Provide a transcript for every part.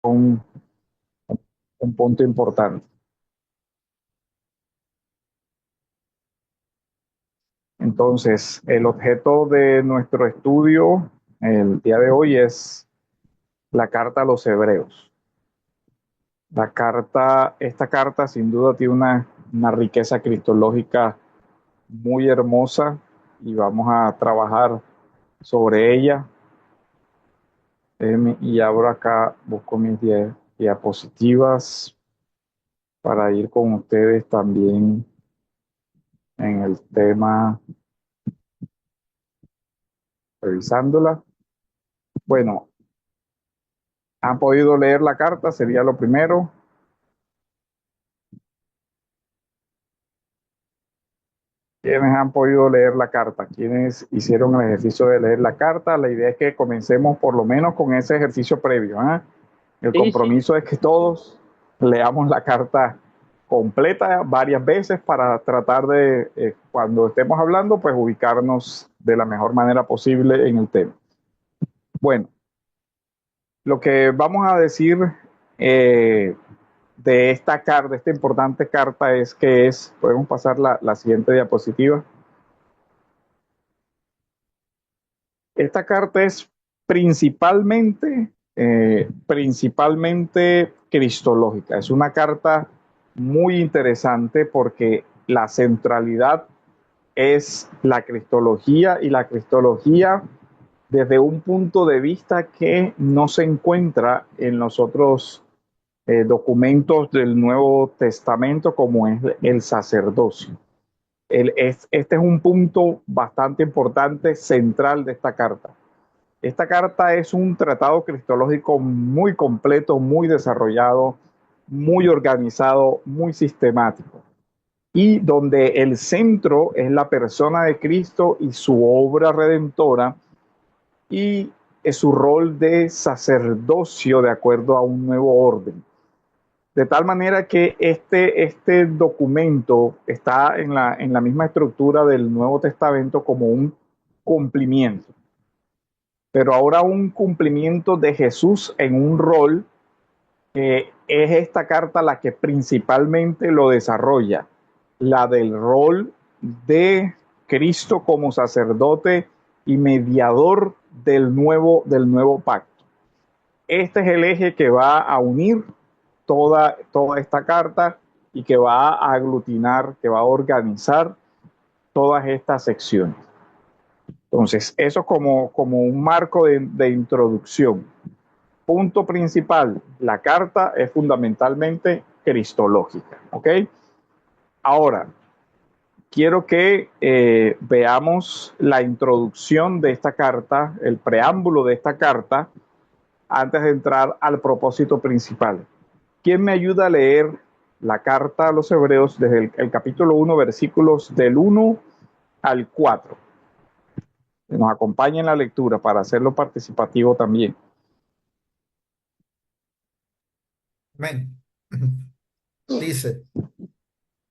un, un punto importante. Entonces, el objeto de nuestro estudio el día de hoy es la carta a los Hebreos. Esta carta sin duda tiene una riqueza cristológica muy hermosa y vamos a trabajar sobre ella. Y abro acá, busco mis diapositivas para ir con ustedes también en el tema, revisándola. Bueno, ¿han podido leer la carta? Sería lo primero. ¿Quiénes han podido leer la carta? ¿Quiénes hicieron el ejercicio de leer la carta? La idea es que comencemos por lo menos con ese ejercicio previo, ¿eh? El Sí, sí, compromiso es que todos leamos la carta completa varias veces para tratar de, cuando estemos hablando, pues ubicarnos de la mejor manera posible en el tema. Bueno, lo que vamos a decir eh, de esta carta, de esta importante carta, es que podemos pasar la siguiente diapositiva. Esta carta es principalmente cristológica. Es una carta muy interesante porque la centralidad es la cristología y la cristología desde un punto de vista que no se encuentra en los otros documentos del Nuevo Testamento como es el sacerdocio. Este es un punto bastante importante, central de esta carta. Esta carta es un tratado cristológico muy completo, muy desarrollado, muy organizado, muy sistemático, y donde el centro es la persona de Cristo y su obra redentora y es su rol de sacerdocio de acuerdo a un nuevo orden. De tal manera que este documento está en la misma estructura del Nuevo Testamento como un cumplimiento, pero ahora un cumplimiento de Jesús en un rol que es esta carta la que principalmente lo desarrolla, la del rol de Cristo como sacerdote y mediador del nuevo pacto. Este es el eje que va a unir toda esta carta y que va a aglutinar, que va a organizar todas estas secciones. Entonces, eso como un marco de introducción. Punto principal, la carta es fundamentalmente cristológica, ¿ok? Ahora, quiero que veamos la introducción de esta carta, el preámbulo de esta carta, antes de entrar al propósito principal. ¿Quién me ayuda a leer la carta a los Hebreos desde el capítulo 1, versículos del 1 al 4? Que nos acompañe en la lectura para hacerlo participativo también. amén. Dice,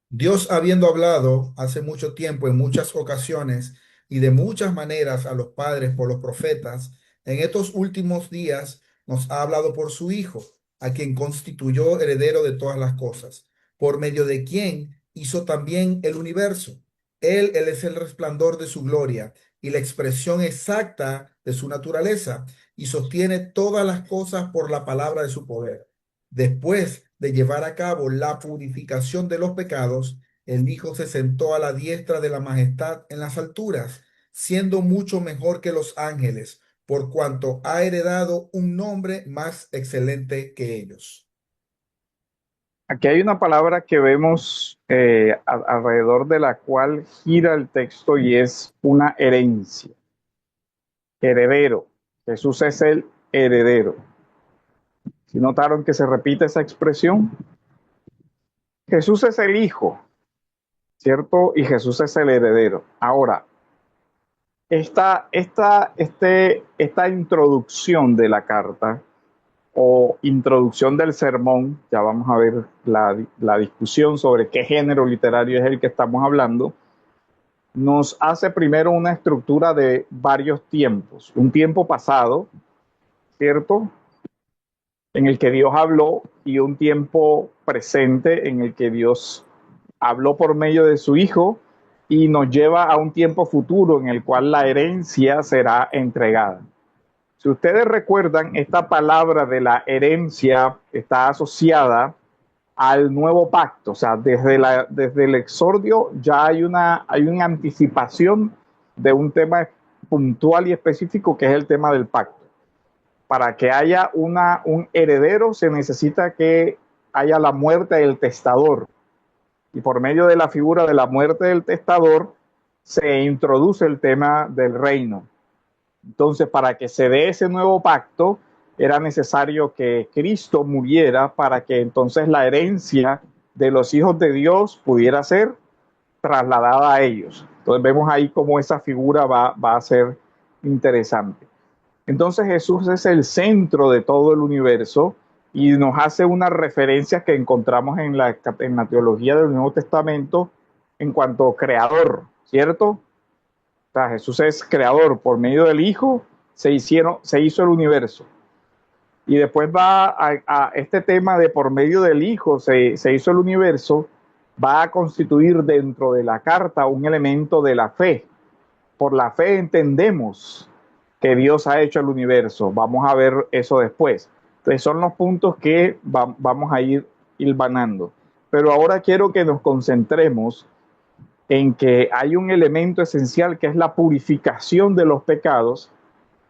Dios habiendo hablado hace mucho tiempo, en muchas ocasiones y de muchas maneras a los padres por los profetas, en estos últimos días nos ha hablado por su Hijo, a quien constituyó heredero de todas las cosas, por medio de quien hizo también el universo. Él es el resplandor de su gloria y la expresión exacta de su naturaleza, y sostiene todas las cosas por la palabra de su poder. Después de llevar a cabo la purificación de los pecados, el Hijo se sentó a la diestra de la majestad en las alturas, siendo mucho mejor que los ángeles, por cuanto ha heredado un nombre más excelente que ellos. Aquí hay una palabra que vemos alrededor de la cual gira el texto y es una herencia. Heredero. Jesús es el heredero. Si notaron que se repite esa expresión, Jesús es el hijo, ¿cierto? Y Jesús es el heredero. Ahora, esta introducción de la carta o introducción del sermón, ya vamos a ver la discusión sobre qué género literario es el que estamos hablando, nos hace primero una estructura de varios tiempos. Un tiempo pasado, ¿cierto? en el que Dios habló y un tiempo presente en el que Dios habló por medio de su Hijo y nos lleva a un tiempo futuro en el cual la herencia será entregada. Si ustedes recuerdan, esta palabra de la herencia está asociada al nuevo pacto, o sea, desde el exordio ya hay una anticipación de un tema puntual y específico que es el tema del pacto. Para que haya un heredero se necesita que haya la muerte del testador. Y por medio de la figura de la muerte del testador se introduce el tema del reino. Entonces, para que se dé ese nuevo pacto, era necesario que Cristo muriera para que entonces la herencia de los hijos de Dios pudiera ser trasladada a ellos. Entonces vemos ahí cómo esa figura va a ser interesante. Entonces Jesús es el centro de todo el universo y nos hace unas referencias que encontramos en la teología del Nuevo Testamento en cuanto a creador, ¿cierto? O sea, Jesús es creador, por medio del Hijo se hizo el universo. Y después va a este tema de por medio del Hijo se hizo el universo, va a constituir dentro de la carta un elemento de la fe. Por la fe entendemos que Dios ha hecho el universo. Vamos a ver eso después. Entonces son los puntos que vamos a ir hilvanando. Pero ahora quiero que nos concentremos en que hay un elemento esencial que es la purificación de los pecados.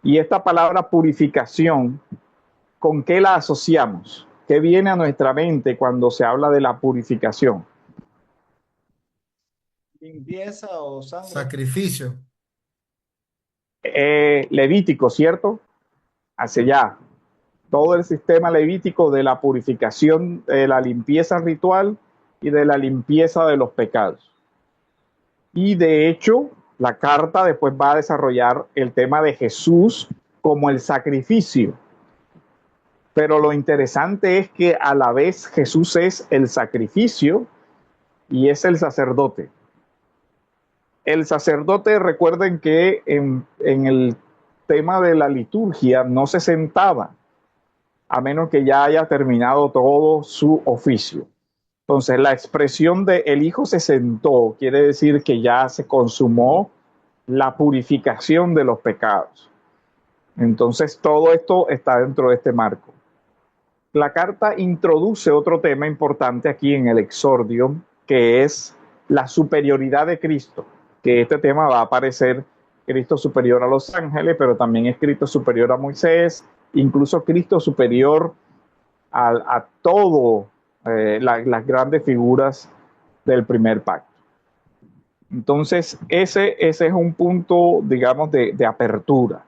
Y esta palabra purificación, ¿con qué la asociamos? ¿Qué viene a nuestra mente cuando se habla de la purificación? Limpieza o sangre. Sacrificio. Levítico, ¿cierto? Hacia allá. Todo el sistema levítico de la purificación, de la limpieza ritual y de la limpieza de los pecados. Y de hecho, la carta después va a desarrollar el tema de Jesús como el sacrificio. Pero lo interesante es que a la vez Jesús es el sacrificio y es el sacerdote. El sacerdote, recuerden que en el tema de la liturgia no se sentaba a menos que ya haya terminado todo su oficio. Entonces, la expresión de el Hijo se sentó quiere decir que ya se consumó la purificación de los pecados. Entonces, todo esto está dentro de este marco. La carta introduce otro tema importante aquí en el exordio, que es la superioridad de Cristo, que este tema va a aparecer Cristo superior a los ángeles, pero también es Cristo superior a Moisés, incluso Cristo superior a todo las grandes figuras del primer pacto. Entonces, ese es un punto, digamos, de apertura.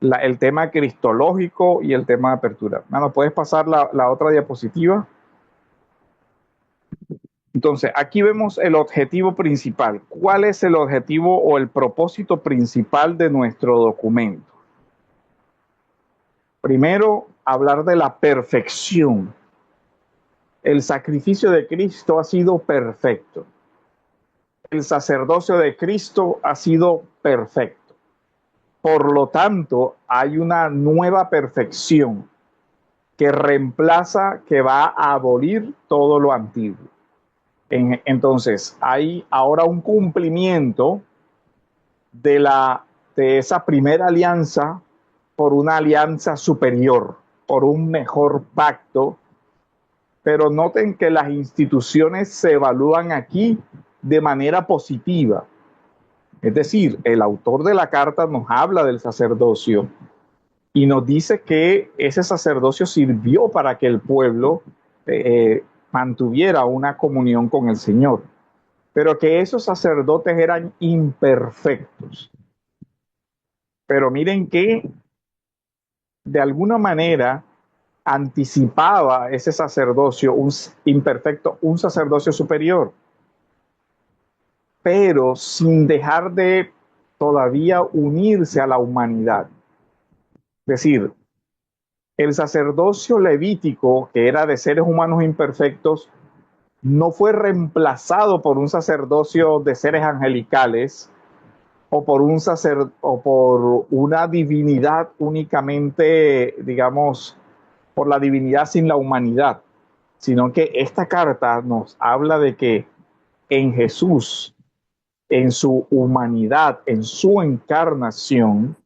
El tema cristológico y el tema de apertura. Mano, ¿puedes pasar la otra diapositiva? Entonces, aquí vemos el objetivo principal. ¿Cuál es el objetivo o el propósito principal de nuestro documento? Primero, hablar de la perfección. El sacrificio de Cristo ha sido perfecto. El sacerdocio de Cristo ha sido perfecto. Por lo tanto, hay una nueva perfección que reemplaza, que va a abolir todo lo antiguo. Entonces, hay ahora un cumplimiento de esa primera alianza por una alianza superior, por un mejor pacto. Pero noten que las instituciones se evalúan aquí de manera positiva. Es decir, el autor de la carta nos habla del sacerdocio y nos dice que ese sacerdocio sirvió para que el pueblo mantuviera una comunión con el Señor, pero que esos sacerdotes eran imperfectos. Pero miren que de alguna manera anticipaba ese sacerdocio, un imperfecto, un sacerdocio superior, pero sin dejar de todavía unirse a la humanidad. Es decir, el sacerdocio levítico, que era de seres humanos imperfectos, no fue reemplazado por un sacerdocio de seres angelicales o por una divinidad únicamente, digamos, por la divinidad sin la humanidad, sino que esta carta nos habla de que en Jesús, en su humanidad, en su encarnación,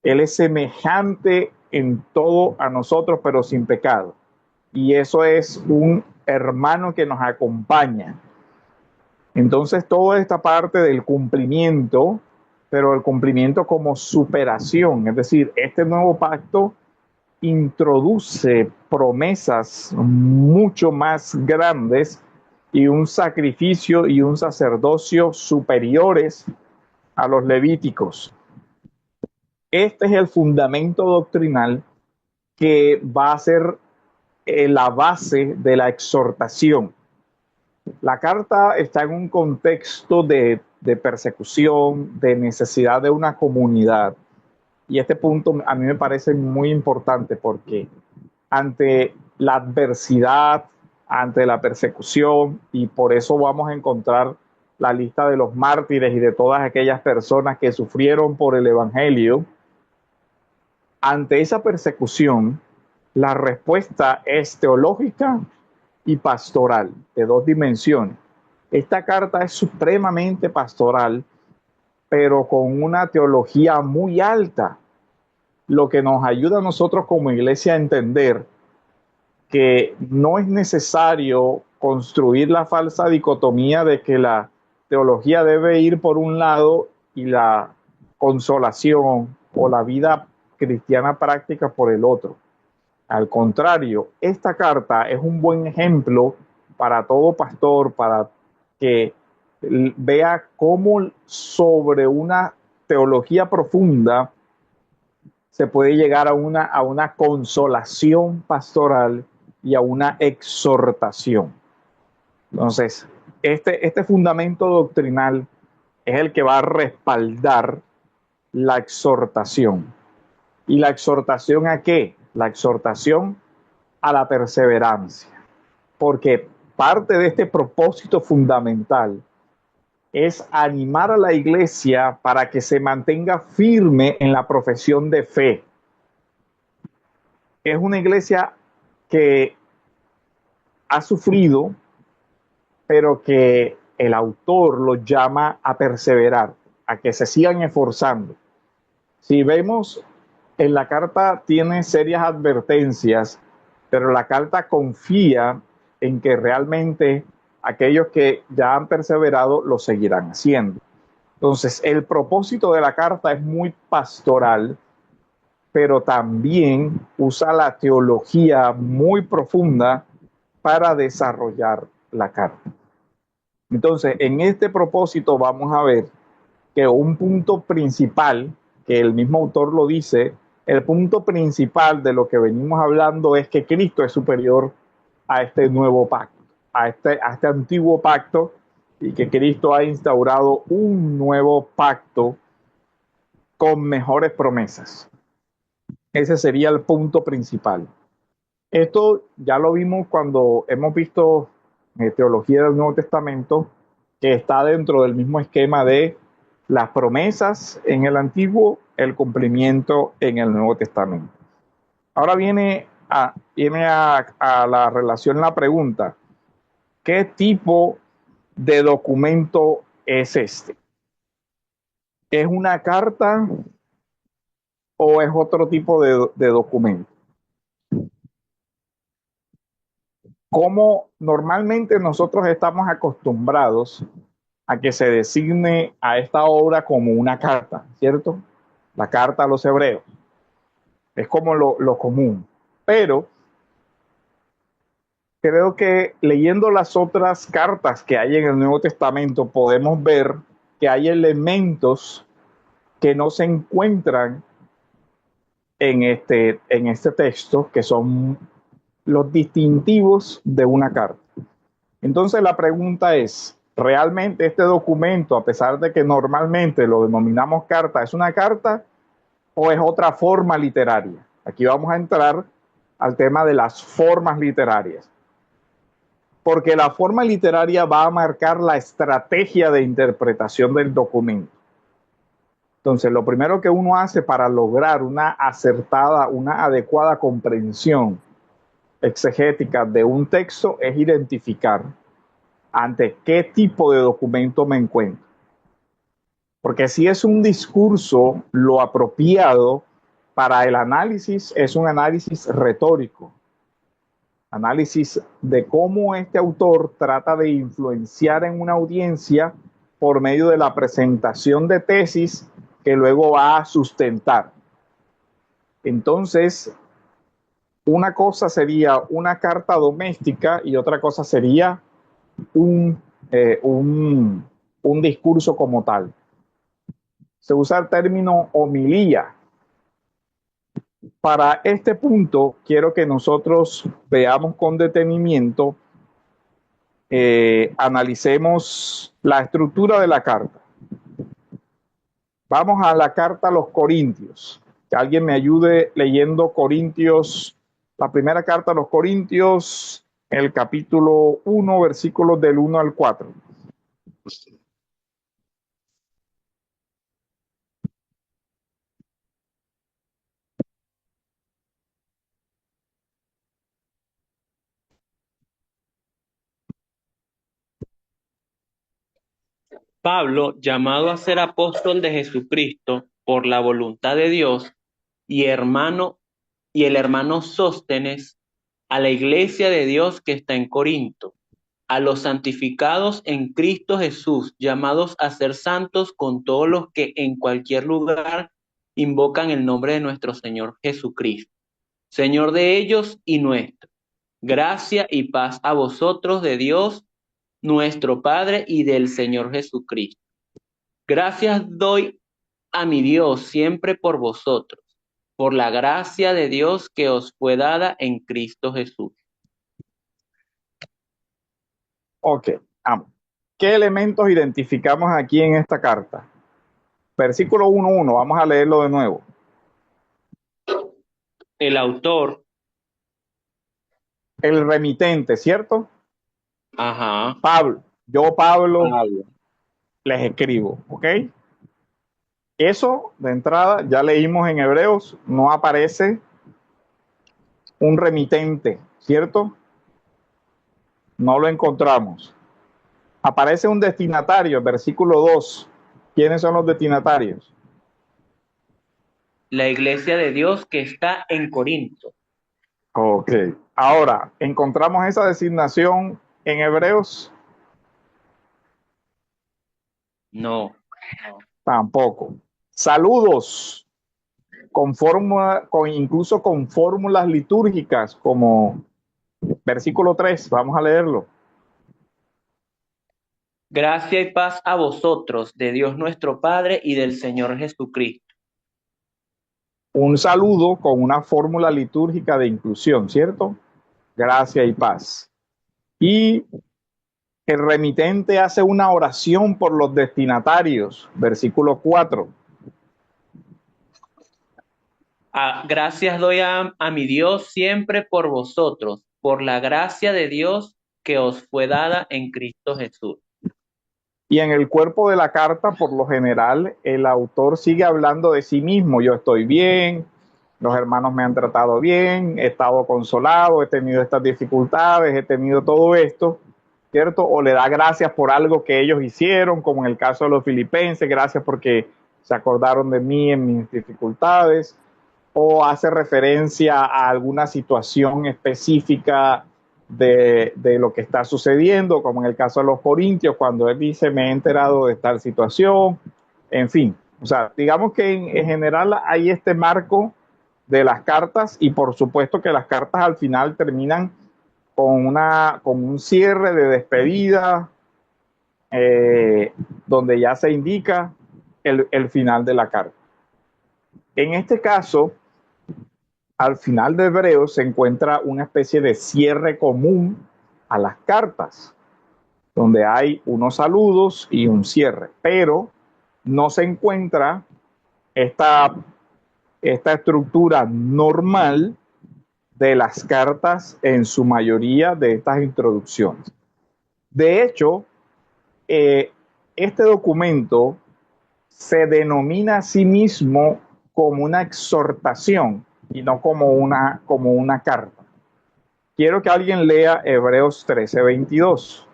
Él es semejante en todo a nosotros, pero sin pecado. Y eso es un hermano que nos acompaña. Entonces, toda esta parte del cumplimiento, pero el cumplimiento como superación, es decir, este nuevo pacto introduce promesas mucho más grandes y un sacrificio y un sacerdocio superiores a los levíticos. Este es el fundamento doctrinal que va a ser la base de la exhortación. La carta está en un contexto de persecución, de necesidad de una comunidad. Y este punto a mí me parece muy importante porque ante la adversidad, ante la persecución, y por eso vamos a encontrar la lista de los mártires y de todas aquellas personas que sufrieron por el Evangelio, ante esa persecución, la respuesta es teológica y pastoral, de dos dimensiones. Esta carta es supremamente pastoral, pero con una teología muy alta, lo que nos ayuda a nosotros como iglesia a entender que no es necesario construir la falsa dicotomía de que la teología debe ir por un lado y la consolación o la vida cristiana práctica por el otro. Al contrario, esta carta es un buen ejemplo para todo pastor, para que vea cómo sobre una teología profunda se puede llegar a una consolación pastoral y a una exhortación. Entonces, este fundamento doctrinal es el que va a respaldar la exhortación. ¿Y la exhortación a qué? La exhortación a la perseverancia. Porque parte de este propósito fundamental es animar a la iglesia para que se mantenga firme en la profesión de fe. Es una iglesia que ha sufrido, pero que el autor los llama a perseverar, a que se sigan esforzando. Si vemos en la carta, tiene serias advertencias, pero la carta confía en que realmente aquellos que ya han perseverado lo seguirán haciendo. Entonces, el propósito de la carta es muy pastoral, pero también usa la teología muy profunda para desarrollar la carta. Entonces, en este propósito vamos a ver que un punto principal, que el mismo autor lo dice, el punto principal de lo que venimos hablando es que Cristo es superior a este nuevo pacto, a este antiguo pacto, y que Cristo ha instaurado un nuevo pacto con mejores promesas. Ese sería el punto principal. Esto ya lo vimos cuando hemos visto teología del Nuevo Testamento, que está dentro del mismo esquema de las promesas en el Antiguo, el cumplimiento en el Nuevo Testamento. Ahora viene a la relación la pregunta: ¿qué tipo de documento es este? ¿Es una carta o es otro tipo de documento? Como normalmente nosotros estamos acostumbrados a que se designe a esta obra como una carta, ¿cierto? La carta a los hebreos. Es como lo común. Pero creo que leyendo las otras cartas que hay en el Nuevo Testamento podemos ver que hay elementos que no se encuentran en este texto, que son los distintivos de una carta. Entonces la pregunta es, ¿realmente este documento, a pesar de que normalmente lo denominamos carta, es una carta o es otra forma literaria? Aquí vamos a entrar al tema de las formas literarias, porque la forma literaria va a marcar la estrategia de interpretación del documento. Entonces, lo primero que uno hace para lograr una acertada, una adecuada comprensión exegéticas de un texto es identificar ante qué tipo de documento me encuentro. Porque si es un discurso, lo apropiado para el análisis es un análisis retórico, análisis de cómo este autor trata de influenciar en una audiencia por medio de la presentación de tesis que luego va a sustentar. Entonces, una cosa sería una carta doméstica y otra cosa sería un, eh, un, un discurso como tal. Se usa el término homilía. Para este punto, quiero que nosotros veamos con detenimiento, analicemos la estructura de la carta. Vamos a la carta a los Corintios. Que alguien me ayude leyendo Corintios, la primera carta a los Corintios, el capítulo 1, versículos del 1 al 4. Pablo, llamado a ser apóstol de Jesucristo por la voluntad de Dios, y el hermano Sóstenes, a la iglesia de Dios que está en Corinto, a los santificados en Cristo Jesús, llamados a ser santos con todos los que en cualquier lugar invocan el nombre de nuestro Señor Jesucristo, Señor de ellos y nuestro. Gracia y paz a vosotros de Dios, nuestro Padre, y del Señor Jesucristo. Gracias doy a mi Dios siempre por vosotros, por la gracia de Dios que os fue dada en Cristo Jesús. Ok, vamos. ¿Qué elementos identificamos aquí en esta carta? Versículo 1.1, vamos a leerlo de nuevo. El autor, El remitente, ¿cierto? ajá, Pablo. Yo, Pablo, Pablo. les escribo, ¿ok? Eso, de entrada, ya leímos en Hebreos, no aparece un remitente, ¿cierto? No lo encontramos. Aparece un destinatario, versículo 2. ¿Quiénes son los destinatarios? La iglesia de Dios que está en Corinto. Ok. Ahora, ¿encontramos esa designación en Hebreos? No. Tampoco. Saludos incluso con fórmulas litúrgicas, como versículo 3. Vamos a leerlo. Gracia y paz a vosotros, de Dios nuestro Padre y del Señor Jesucristo. Un saludo con una fórmula litúrgica de inclusión, ¿cierto? Gracia y paz. Y el remitente hace una oración por los destinatarios, versículo 4. Gracias doy a mi Dios siempre por vosotros, por la gracia de Dios que os fue dada en Cristo Jesús. Y en el cuerpo de la carta, por lo general, el autor sigue hablando de sí mismo. Yo estoy bien, los hermanos me han tratado bien, he estado consolado, he tenido estas dificultades, he tenido todo esto, ¿cierto? O le da gracias por algo que ellos hicieron, como en el caso de los filipenses, gracias porque se acordaron de mí en mis dificultades, o hace referencia a alguna situación específica de lo que está sucediendo, como en el caso de los corintios, cuando él dice, me he enterado de tal situación, en fin. O sea, digamos que en general hay este marco de las cartas y por supuesto que las cartas al final terminan con un cierre de despedida, donde ya se indica el final de la carta. En este caso, al final de Hebreos se encuentra una especie de cierre común a las cartas, donde hay unos saludos y un cierre, pero no se encuentra esta estructura normal de las cartas en su mayoría de estas introducciones. De hecho, este documento se denomina a sí mismo como una exhortación y no como una carta. quiero que alguien lea Hebreos 13:22.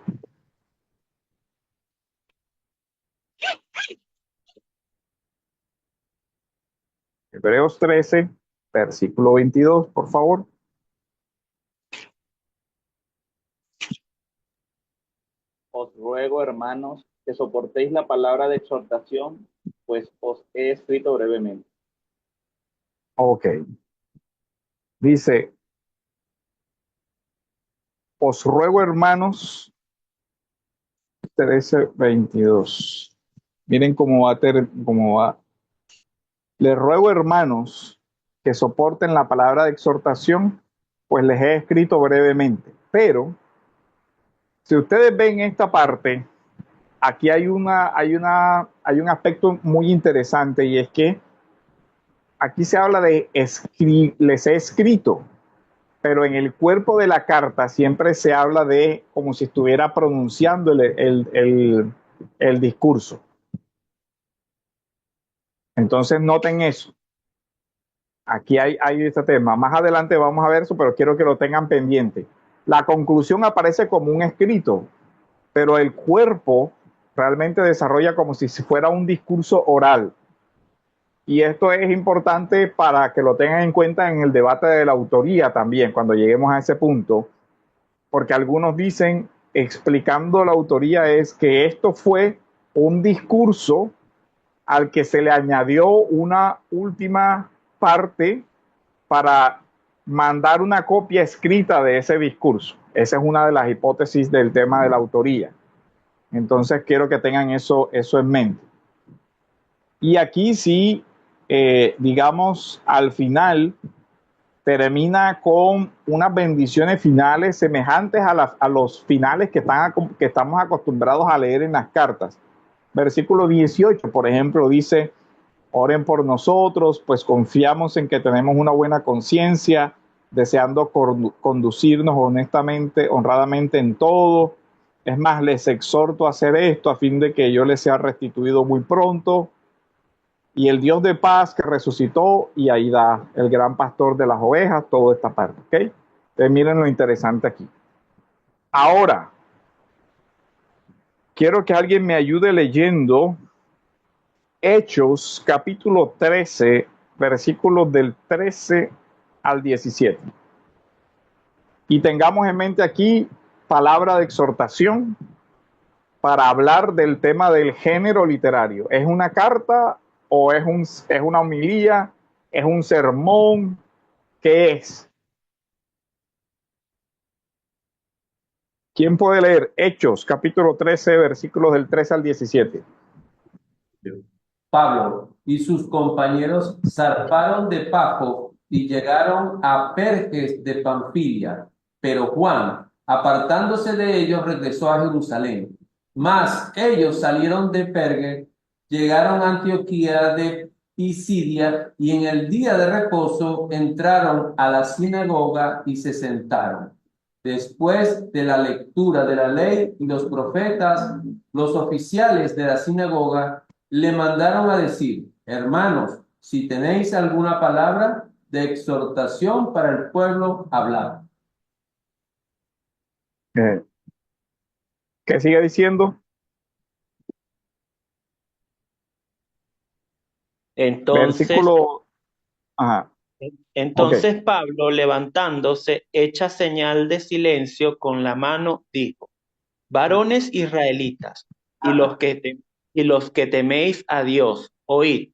Hebreos 13, versículo 22, por favor. Os ruego, hermanos, que soportéis la palabra de exhortación, pues os he escrito brevemente. Ok. Dice, os ruego, hermanos, 13:22. Miren cómo va. Les ruego, hermanos, que soporten la palabra de exhortación, pues les he escrito brevemente. Pero, si ustedes ven esta parte, aquí hay un aspecto muy interesante, y es que aquí se habla de les he escrito, pero en el cuerpo de la carta siempre se habla de como si estuviera pronunciando el discurso. Entonces noten eso. Aquí hay este tema. Más adelante vamos a ver eso, pero quiero que lo tengan pendiente. La conclusión aparece como un escrito, pero el cuerpo realmente desarrolla como si fuera un discurso oral. Y esto es importante para que lo tengan en cuenta en el debate de la autoría también, cuando lleguemos a ese punto, porque algunos dicen, explicando la autoría, es que esto fue un discurso al que se le añadió una última parte para mandar una copia escrita de ese discurso. Esa es una de las hipótesis del tema de la autoría. Entonces quiero que tengan eso en mente. Y aquí sí, digamos, al final termina con unas bendiciones finales semejantes a los finales que estamos acostumbrados a leer en las cartas. Versículo 18, por ejemplo, dice, oren por nosotros, pues confiamos en que tenemos una buena conciencia, deseando conducirnos honestamente, honradamente en todo. Es más, les exhorto a hacer esto a fin de que yo les sea restituido muy pronto. Y el Dios de paz que resucitó, y ahí da el gran pastor de las ovejas, toda esta parte, ¿ok? Entonces miren lo interesante aquí. Ahora, quiero que alguien me ayude leyendo Hechos, capítulo 13, versículos del 13 al 17. Y tengamos en mente aquí palabra de exhortación para hablar del tema del género literario. ¿Es una carta o es una homilía? ¿Es un sermón? ¿Qué es? ¿Quién puede leer Hechos, capítulo 13, versículos del 13 al 17? Pablo y sus compañeros zarparon de Pafo y llegaron a Perges de Panfilia, pero Juan, apartándose de ellos, regresó a Jerusalén. Mas ellos salieron de Perge, llegaron a Antioquía de Pisidia y en el día de reposo entraron a la sinagoga y se sentaron. Después de la lectura de la ley y los profetas, los oficiales de la sinagoga le mandaron a decir, hermanos, si tenéis alguna palabra de exhortación para el pueblo, hablad. ¿Qué sigue diciendo? Entonces, Versículo... Ajá, ok. entonces Pablo, levantándose, hecha señal de silencio con la mano, dijo, varones israelitas, y los que teméis a Dios, oíd.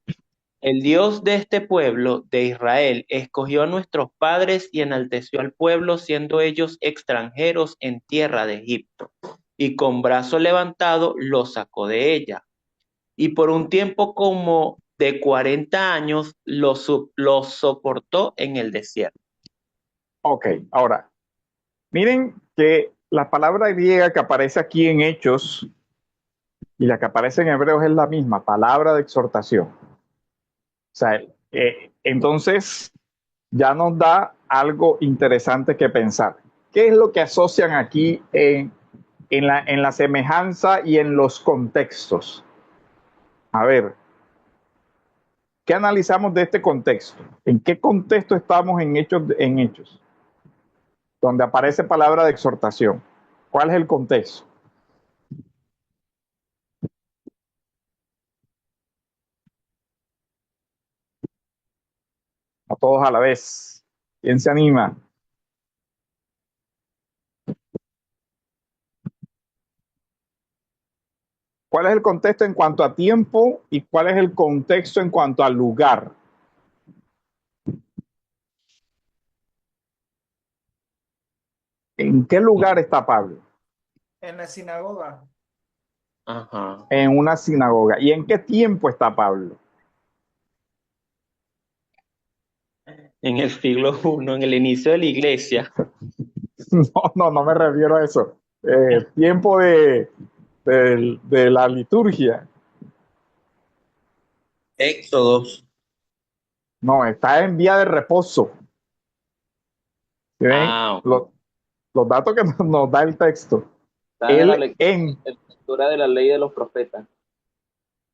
El Dios de este pueblo, de Israel, escogió a nuestros padres y enalteció al pueblo, siendo ellos extranjeros en tierra de Egipto, y con brazo levantado los sacó de ella. Y por un tiempo como de 40 años los soportó en el desierto. Ok, ahora, miren que la palabra griega que aparece aquí en Hechos y la que aparece en Hebreos es la misma, palabra de exhortación. O sea, entonces ya nos da algo interesante que pensar. ¿Qué es lo que asocian aquí en la semejanza y en los contextos? A ver, ¿qué analizamos de este contexto? ¿En qué contexto estamos en Hechos? donde aparece palabra de exhortación. ¿Cuál es el contexto? A todos a la vez. ¿Quién se anima? ¿Cuál es el contexto en cuanto a tiempo y cuál es el contexto en cuanto al lugar? ¿En qué lugar está Pablo? En la sinagoga. Ajá. En una sinagoga. ¿Y en qué tiempo está Pablo? En el siglo I, en el inicio de la iglesia. No me refiero a eso. Tiempo de la liturgia. Éxodos. No, está en día de reposo. ¿Sí ven? Ah, Los datos que nos da el texto. Están en la Él en, lectura de la ley de los profetas.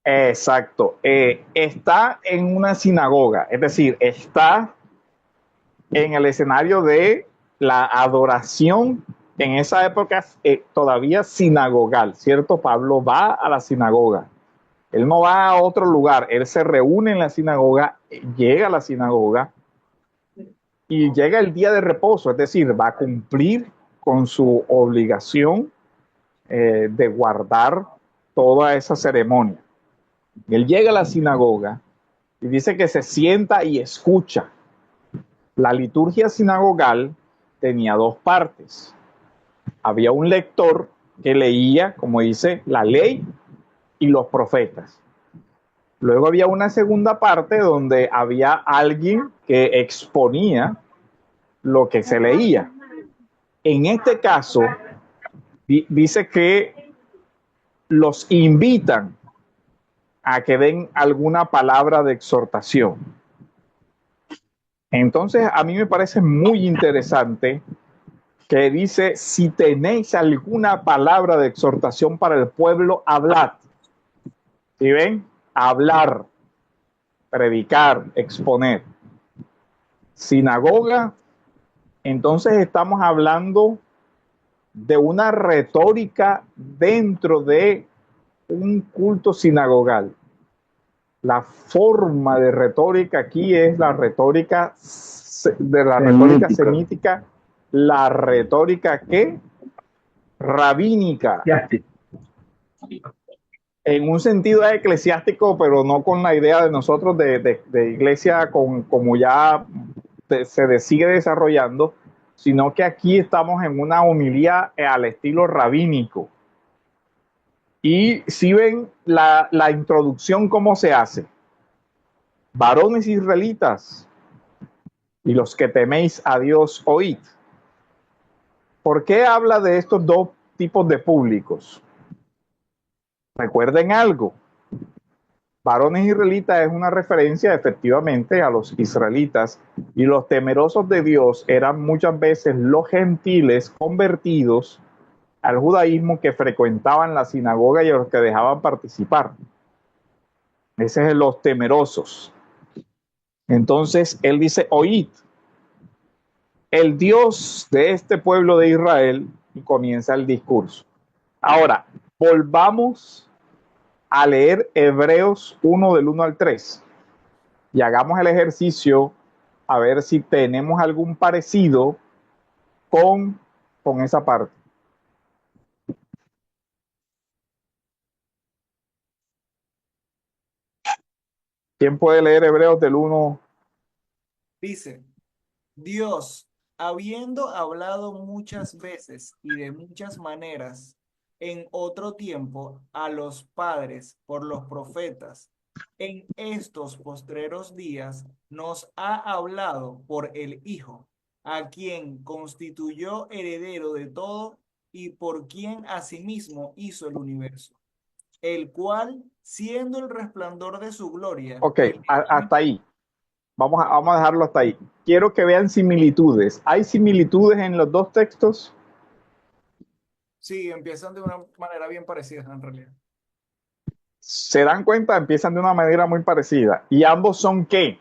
exacto, está en una sinagoga, es decir, está en el escenario de la adoración en esa época todavía sinagogal, ¿cierto? Pablo va a la sinagoga. Él no va a otro lugar, él se reúne en la sinagoga, llega a la sinagoga y llega el día de reposo, es decir, va a cumplir con su obligación de guardar toda esa ceremonia. Él llega a la sinagoga y dice que se sienta y escucha. La liturgia sinagogal tenía dos partes. Había un lector que leía, como dice, la ley y los profetas. Luego había una segunda parte donde había alguien que exponía lo que se leía. En este caso, dice que los invitan a que den alguna palabra de exhortación. Entonces, a mí me parece muy interesante que dice, si tenéis alguna palabra de exhortación para el pueblo, hablad. ¿Sí ven? Hablar, predicar, exponer. Sinagoga, entonces estamos hablando de una retórica dentro de un culto sinagogal. La forma de retórica aquí es la retórica de la retórica semítica, la retórica que rabínica, en un sentido eclesiástico, pero no con la idea de nosotros de iglesia como ya se sigue desarrollando, sino que aquí estamos en una homilía al estilo rabínico. Y si ven la introducción, ¿cómo se hace? Varones israelitas y los que teméis a Dios, oíd. ¿Por qué habla de estos dos tipos de públicos? Recuerden algo. Varones israelitas es una referencia efectivamente a los israelitas, y los temerosos de Dios eran muchas veces los gentiles convertidos al judaísmo que frecuentaban la sinagoga y a los que dejaban participar. Ese es los temerosos. Entonces él dice, oíd, el Dios de este pueblo de Israel, y comienza el discurso. Ahora, volvamos a leer Hebreos 1 del 1 al 3 y hagamos el ejercicio a ver si tenemos algún parecido con esa parte. ¿Quién puede leer Hebreos del 1? Dice, Dios, habiendo hablado muchas veces y de muchas maneras en otro tiempo a los padres por los profetas, en estos postreros días nos ha hablado por el Hijo, a quien constituyó heredero de todo y por quien asimismo hizo el universo, el cual, siendo el resplandor de su gloria, Ok, hasta ahí. Vamos a dejarlo hasta ahí. Quiero que vean similitudes. ¿Hay similitudes en los dos textos? sí, empiezan de una manera bien parecida en realidad. Se dan cuenta, empiezan de una manera muy parecida. ¿Y ambos son qué?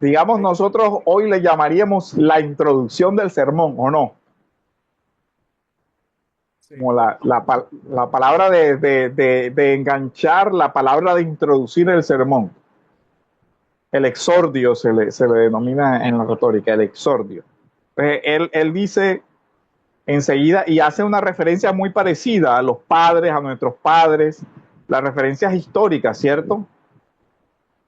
digamos, nosotros hoy le llamaríamos la introducción del sermón, ¿o no? Sí. Como la palabra de enganchar, la palabra de introducir el sermón. El exordio se le denomina en la retórica, el exordio. Él dice enseguida y hace una referencia muy parecida a los padres, a nuestros padres, las referencias históricas, ¿cierto?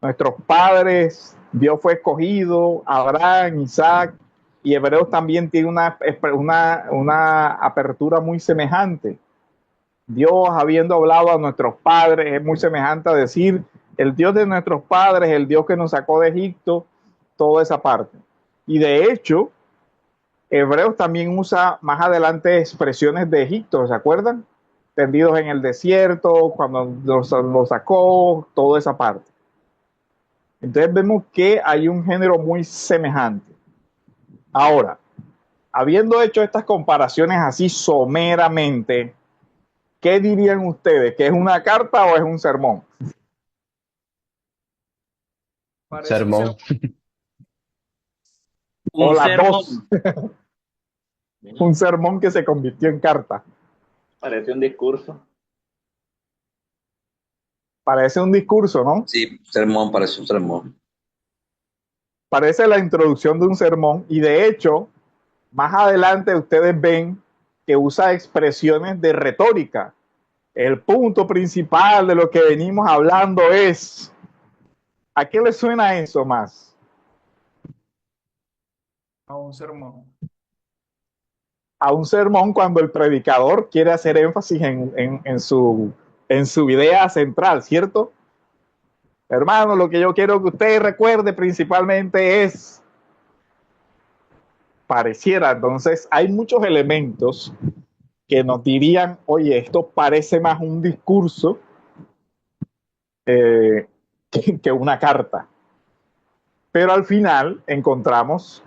Nuestros padres, Dios fue escogido, Abraham, Isaac, y Hebreos también tiene una apertura muy semejante. Dios, habiendo hablado a nuestros padres, es muy semejante a decir, el Dios de nuestros padres, el Dios que nos sacó de Egipto, toda esa parte. Y de hecho, Hebreos también usa más adelante expresiones de Egipto, ¿se acuerdan? Tendidos en el desierto, cuando los sacó, toda esa parte. Entonces vemos que hay un género muy semejante. Ahora, habiendo hecho estas comparaciones así someramente, ¿qué dirían ustedes? ¿Que es una carta o es un sermón? Parece un Sermón. O Un las dos. sermón. Un sermón que se convirtió en carta. Parece un discurso. Parece un discurso, ¿no? Sí, sermón, parece un sermón. Parece la introducción de un sermón y de hecho, más adelante ustedes ven que usa expresiones de retórica. El punto principal de lo que venimos hablando es, ¿a qué le suena eso más? a un sermón. A un sermón cuando el predicador quiere hacer énfasis en su idea central, ¿cierto? Hermano, lo que yo quiero que usted recuerde principalmente es, pareciera, entonces hay muchos elementos que nos dirían, oye, esto parece más un discurso que una carta. Pero al final encontramos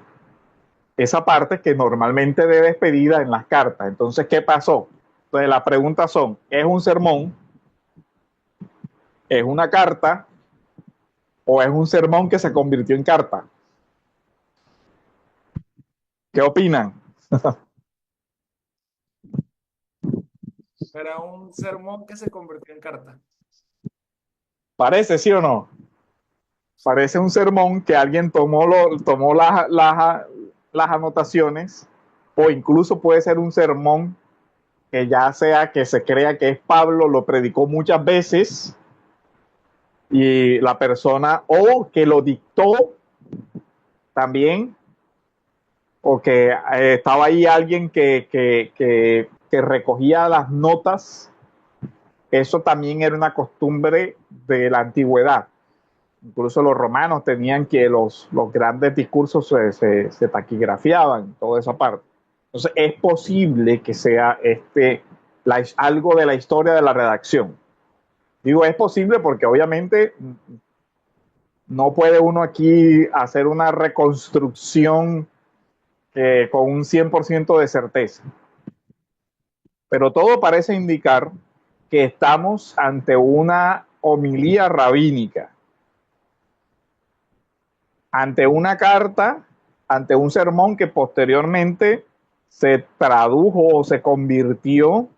esa parte que normalmente de despedida en las cartas. Entonces, ¿qué pasó? Entonces, las preguntas son, ¿es un sermón? ¿Es una carta? ¿O es un sermón que se convirtió en carta? ¿Qué opinan? Era un sermón que se convirtió en carta. ¿Parece, sí o no? Parece un sermón que alguien tomó las anotaciones, o incluso puede ser un sermón que ya sea que se crea que es Pablo, lo predicó muchas veces, y la persona, o que lo dictó también, o que estaba ahí alguien que recogía las notas. Eso también era una costumbre de la antigüedad. Incluso los romanos tenían que los grandes discursos se taquigrafiaban, toda esa parte. Entonces es posible que sea algo de la historia de la redacción. Digo, es posible porque obviamente no puede uno aquí hacer una reconstrucción con un 100% de certeza. Pero todo parece indicar que estamos ante una homilía rabínica, ante una carta, ante un sermón que posteriormente se tradujo o se convirtió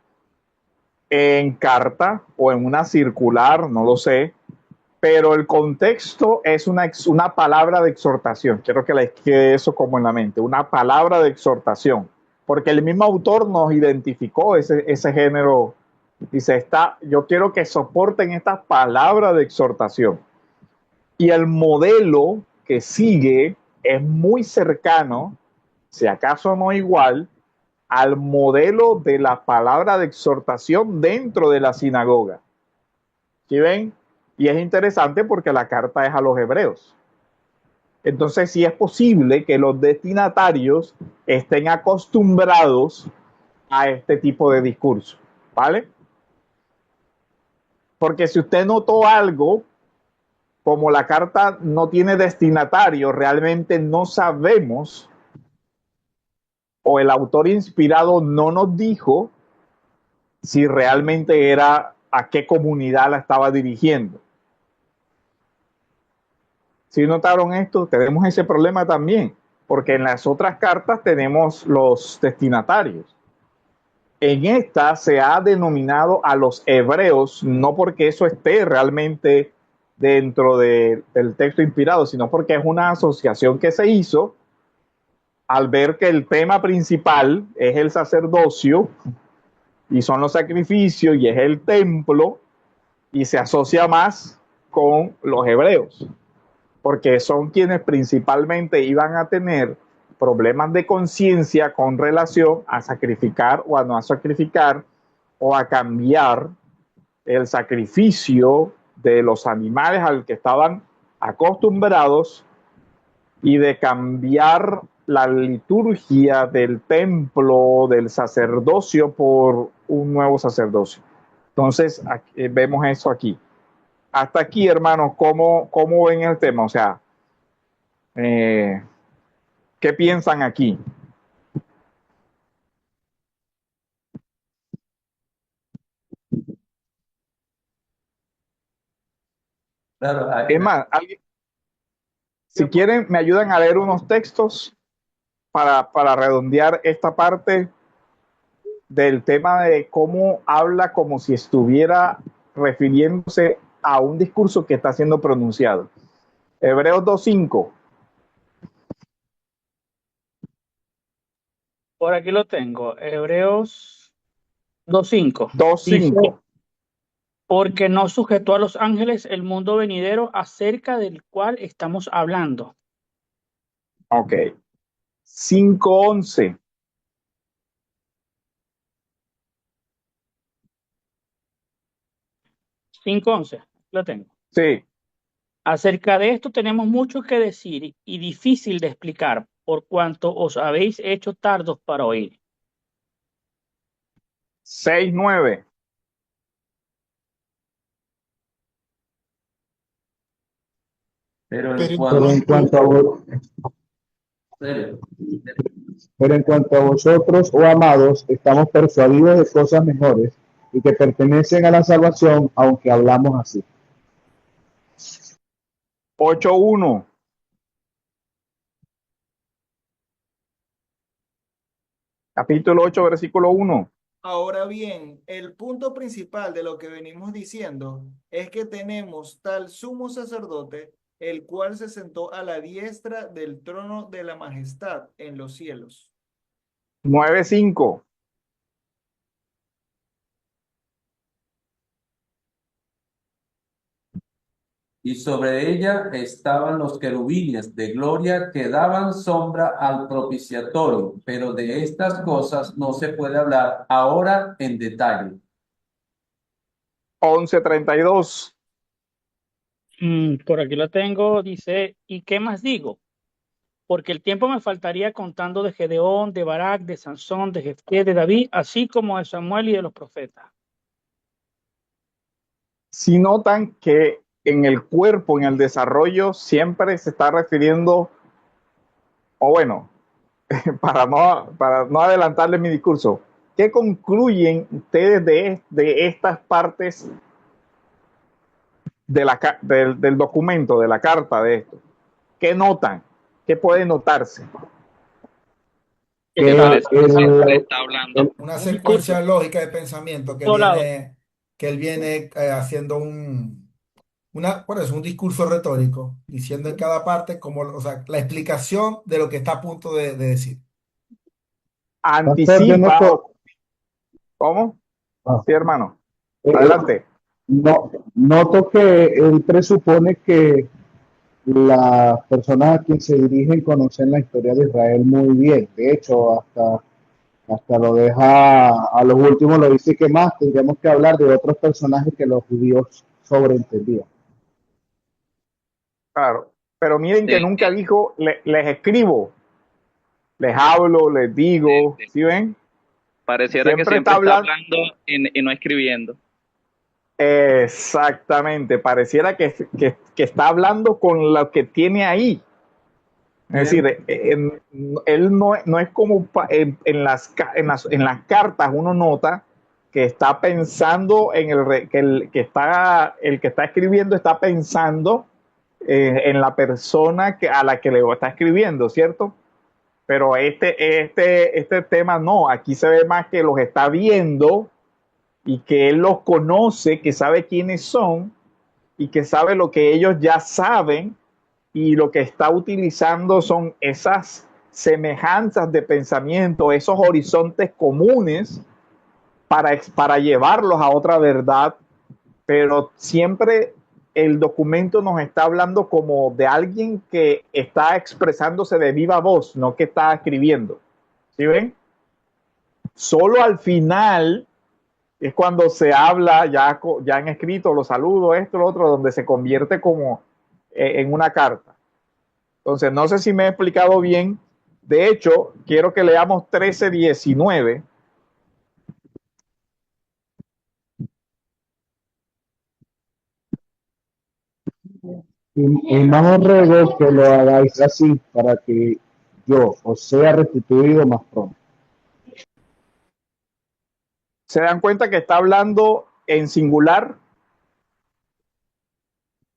en carta o en una circular, no lo sé, pero el contexto es una palabra de exhortación. Quiero que les quede eso como en la mente, una palabra de exhortación, porque el mismo autor nos identificó ese género. Dice, yo quiero que soporten estas palabras de exhortación. Y el modelo que sigue es muy cercano, si acaso no igual, al modelo de la palabra de exhortación dentro de la sinagoga. ¿Sí ven? Y es interesante porque la carta es a los hebreos. Entonces, sí es posible que los destinatarios estén acostumbrados a este tipo de discurso, ¿vale? Porque si usted notó algo, como la carta no tiene destinatario, realmente no sabemos, o el autor inspirado no nos dijo si realmente era a qué comunidad la estaba dirigiendo. Si notaron esto, tenemos ese problema también, porque en las otras cartas tenemos los destinatarios. En esta se ha denominado a los hebreos, no porque eso esté realmente dentro del texto inspirado, sino porque es una asociación que se hizo al ver que el tema principal es el sacerdocio y son los sacrificios y es el templo, y se asocia más con los hebreos, porque son quienes principalmente iban a tener problemas de conciencia con relación a sacrificar o a no sacrificar o a cambiar el sacrificio de los animales al que estaban acostumbrados y de cambiar la liturgia del templo, del sacerdocio, por un nuevo sacerdocio. Entonces, aquí, vemos eso aquí. Hasta aquí, hermanos, ¿cómo ven el tema? O sea, ¿qué piensan aquí? Claro, Es más, si quieren, me ayudan a leer unos textos para redondear esta parte del tema de cómo habla como si estuviera refiriéndose a un discurso que está siendo pronunciado. Hebreos 2.5. Por aquí lo tengo. Hebreos 2:5. 2.5. Dice, porque no sujetó a los ángeles el mundo venidero acerca del cual estamos hablando. Ok. 5.11. 5:11. Lo tengo. Sí. Acerca de esto tenemos mucho que decir y difícil de explicar, por cuanto os habéis hecho tardos para oír. 6.9. pero en Pero cuanto, en cuanto a vos, serio, pero en cuanto a vosotros, oh amados, estamos persuadidos de cosas mejores y que pertenecen a la salvación, aunque hablamos así. 8.1. Capítulo 8, versículo 1. Ahora bien, el punto principal de lo que venimos diciendo es que tenemos tal sumo sacerdote, el cual se sentó a la diestra del trono de la majestad en los cielos. 9.5. y sobre ella estaban los querubines de gloria que daban sombra al propiciatorio, pero de estas cosas no se puede hablar ahora en detalle. 11.32. Por aquí lo tengo, dice, ¿y qué más digo? Porque el tiempo me faltaría contando de Gedeón, de Barak, de Sansón, de Jefté, de David, así como de Samuel y de los profetas. Si notan que en el cuerpo, en el desarrollo, siempre se está refiriendo, o bueno, para no adelantarles mi discurso, ¿qué concluyen ustedes de estas partes del documento, de la carta de esto? ¿Qué notan? ¿Qué puede notarse? Que Parece que siempre el, está hablando. una Un discurso secuencia lógica de pensamiento solado. que él viene haciendo bueno, es un discurso retórico, diciendo en cada parte como, o sea, la explicación de lo que está a punto de decir. pastor, yo Anticipa, noto, ¿cómo? ah, Sí, hermano. eh, Adelante. no, noto que él presupone que las personas a quien se dirigen conocen la historia de Israel muy bien. De hecho, hasta lo deja, a los últimos lo dice que más tendríamos que hablar de otros personajes que los judíos sobreentendían. Claro. Pero miren Sí, que nunca dijo, les escribo, les hablo, les digo, sí. ¿sí ven? Pareciera que Siempre está siempre está hablando. hablando y no escribiendo. Exactamente, pareciera que está hablando con lo que tiene ahí. Es Bien. decir, él no es como en las cartas uno nota que está pensando en el que está escribiendo está pensando en la persona a la que le está escribiendo, ¿cierto? Pero este tema no, aquí se ve más que los está viendo y que él los conoce, que sabe quiénes son y que sabe lo que ellos ya saben, y lo que está utilizando son esas semejanzas de pensamiento, esos horizontes comunes para llevarlos a otra verdad, pero siempre el documento nos está hablando como de alguien que está expresándose de viva voz, no que está escribiendo. ¿Sí ven? Solo al final es cuando se habla ya en escrito, los saludos, esto, lo otro, donde se convierte como en una carta. Entonces, no sé si me he explicado bien. De hecho, quiero que leamos 13:19. Y más os ruego que lo hagáis así para que yo os sea restituido más pronto. ¿Se dan cuenta que está hablando en singular?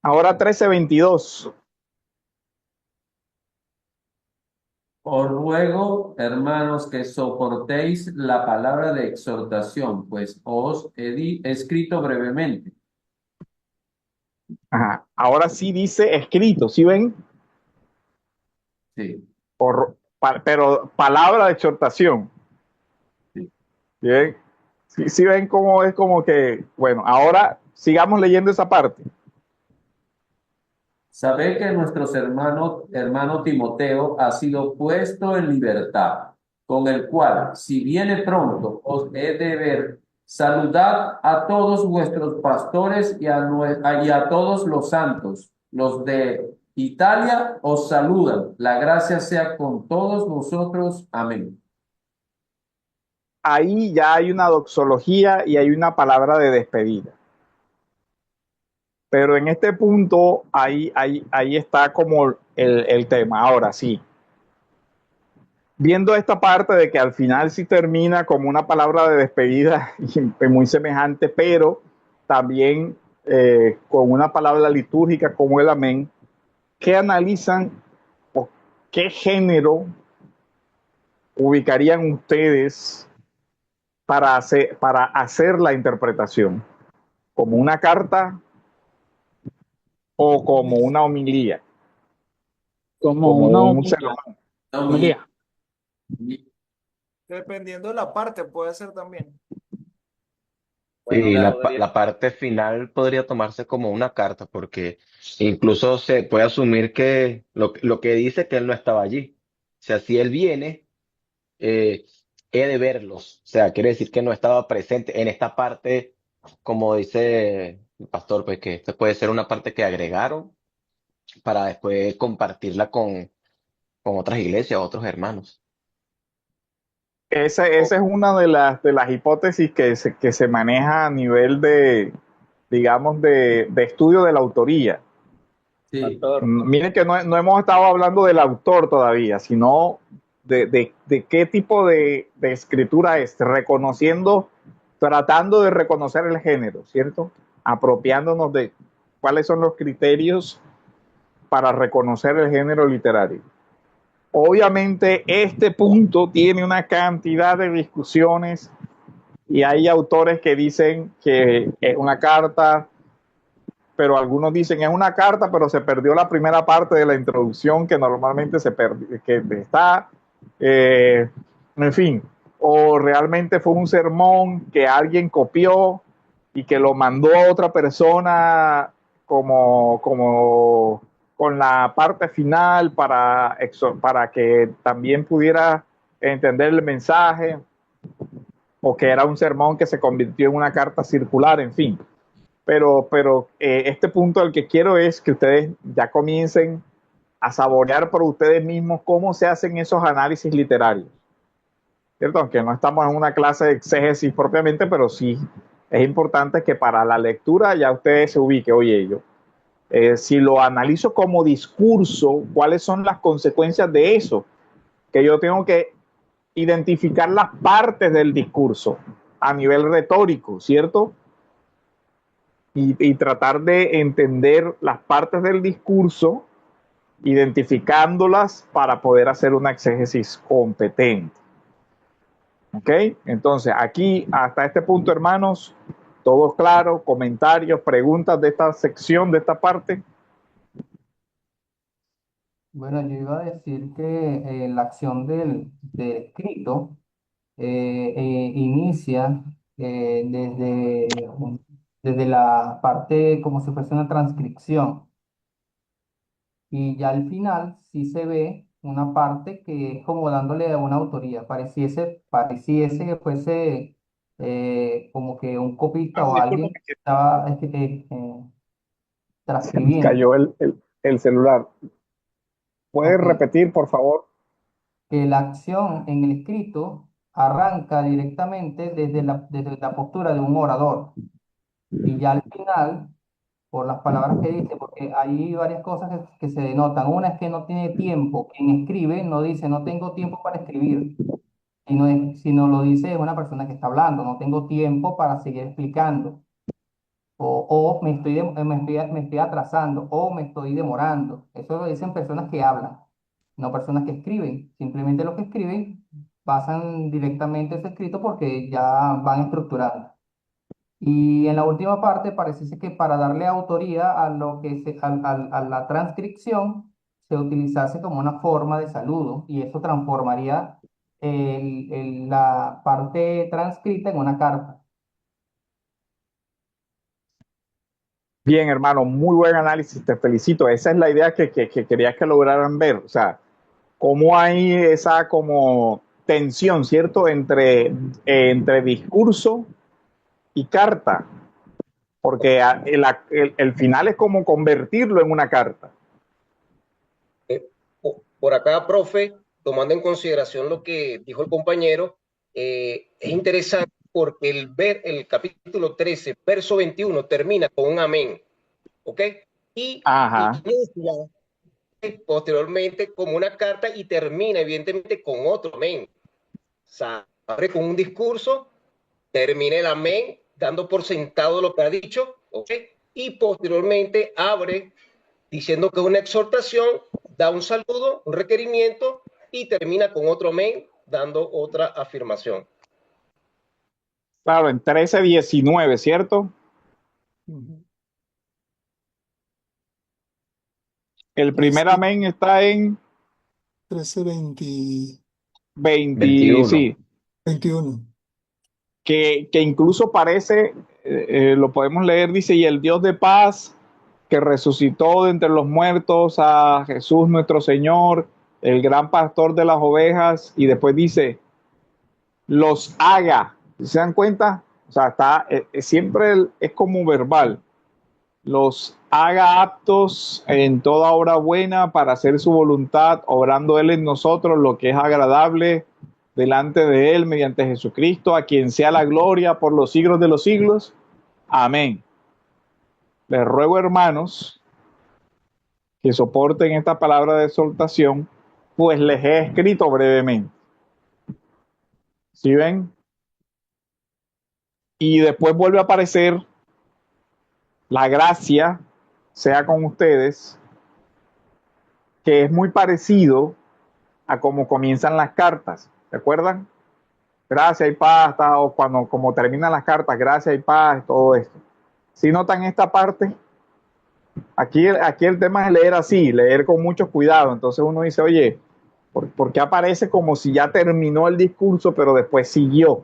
Ahora 13:22. Os ruego, hermanos, que soportéis la palabra de exhortación, pues os he escrito brevemente. Ajá. Ahora sí dice escrito, ¿sí ven? Sí. Pero palabra de exhortación. Sí. Bien. Sí ven cómo es como que, bueno, ahora sigamos leyendo esa parte. Sabed que nuestro hermano Timoteo ha sido puesto en libertad, con el cual, si viene pronto, os he de ver. Saludad a todos vuestros pastores y a todos los santos. Los de Italia os saludan. La gracia sea con todos vosotros. Amén. Ahí ya hay una doxología y hay una palabra de despedida. Pero en este punto, ahí está como el tema. Ahora sí, viendo esta parte de que al final sí termina como una palabra de despedida muy semejante, pero también con una palabra litúrgica como el amén, ¿qué analizan o qué género ubicarían ustedes para hacer la interpretación? ¿Como una carta o como una homilía? Como Como una un sermón. homilía. Dependiendo de la parte, puede ser también. Bueno, Y podría, la parte final podría tomarse como una carta, porque incluso se puede asumir que lo que dice que él no estaba allí. O sea, si él viene, eh, he de verlos. O sea, quiere decir que no estaba presente en esta parte, como dice el pastor, pues que esta puede ser una parte que agregaron para después compartirla con otras iglesias, otros hermanos. Esa es una de las hipótesis que se maneja a nivel de, digamos, de estudio de la autoría. Sí. pastor, Miren que no hemos estado hablando del autor todavía, sino de qué tipo de escritura es, tratando de reconocer el género, ¿cierto? Apropiándonos de cuáles son los criterios para reconocer el género literario. Obviamente este punto tiene una cantidad de discusiones y hay autores que dicen que es una carta, pero algunos dicen es una carta, pero se perdió la primera parte de la introducción que normalmente que está, en fin, o realmente fue un sermón que alguien copió y que lo mandó a otra persona como con la parte final para que también pudiera entender el mensaje, o que era un sermón que se convirtió en una carta circular, en fin. Pero este punto al que quiero es que ustedes ya comiencen a saborear por ustedes mismos cómo se hacen esos análisis literarios, ¿cierto? Aunque no estamos en una clase de exégesis propiamente, pero sí es importante que para la lectura ya ustedes se ubiquen, oye, si lo analizo como discurso, ¿cuáles son las consecuencias de eso? Que yo tengo que identificar las partes del discurso a nivel retórico, ¿cierto? y tratar de entender las partes del discurso, identificándolas para poder hacer una exégesis competente. ¿Ok? Entonces, aquí hasta este punto, hermanos, todo claro, comentarios, preguntas de esta sección, de esta parte. Bueno, yo iba a decir que la acción del escrito inicia desde la parte como si fuese una transcripción y ya al final sí se ve una parte que es como dándole una autoría, pareciese que fuese como que un copista o alguien Discúlpame que estaba que se me transcribiendo. cayó el celular. ¿Puedes Ok, repetir, por favor? que la acción en el escrito arranca directamente desde la postura de un orador y ya al final, por las palabras que dice, porque hay varias cosas que se denotan. Una es que no tiene tiempo. Quien escribe no dice no tengo tiempo para escribir, sino lo dice es una persona que está hablando, no tengo tiempo para seguir explicando. O me estoy atrasando, o me estoy demorando. Eso lo dicen personas que hablan, no personas que escriben. Simplemente los que escriben pasan directamente ese escrito porque ya van estructurando. Y en la última parte parece ser que para darle autoría a lo que a la transcripción se utilizase como una forma de saludo y eso transformaría la parte transcrita en una carta. Bien, hermano, muy buen análisis, te felicito. Esa es la idea que quería que lograran ver. O sea, cómo hay esa como tensión, ¿cierto? Entre discurso y carta, porque el final es como convertirlo en una carta. Por acá, profe, tomando en consideración lo que dijo el compañero, es interesante porque el capítulo 13, verso 21, termina con un amén, ¿ok? Y Ajá. inicia posteriormente como una carta y termina evidentemente con otro amén. O sea, abre con un discurso, termina el amén, dando por sentado lo que ha dicho, ¿ok? Y posteriormente abre diciendo que es una exhortación, da un saludo, un requerimiento y termina con otro amén, dando otra afirmación. Claro, en 13:19, ¿cierto? El primer 13, amén está en 13:20, 20, 21. sí, 21. que incluso parece, lo podemos leer, dice, y el Dios de paz que resucitó de entre los muertos a Jesús nuestro Señor, el gran pastor de las ovejas, y después dice, los haga. ¿Se dan cuenta? O sea, está siempre es como verbal. Los haga aptos en toda obra buena para hacer su voluntad, obrando Él en nosotros lo que es agradable delante de Él mediante Jesucristo, a quien sea la gloria por los siglos de los siglos. Amén. Les ruego, hermanos, que soporten esta palabra de exhortación, pues les he escrito brevemente. ¿Sí ven? Y después vuelve a aparecer la gracia sea con ustedes, que es muy parecido a cómo comienzan las cartas. ¿Se acuerdan? Gracia y paz, o cuando como terminan las cartas, gracia y paz, todo esto. Si notan esta parte, aquí el tema es leer así, leer con mucho cuidado. Entonces uno dice, oye, ¿por qué aparece como si ya terminó el discurso, pero después siguió?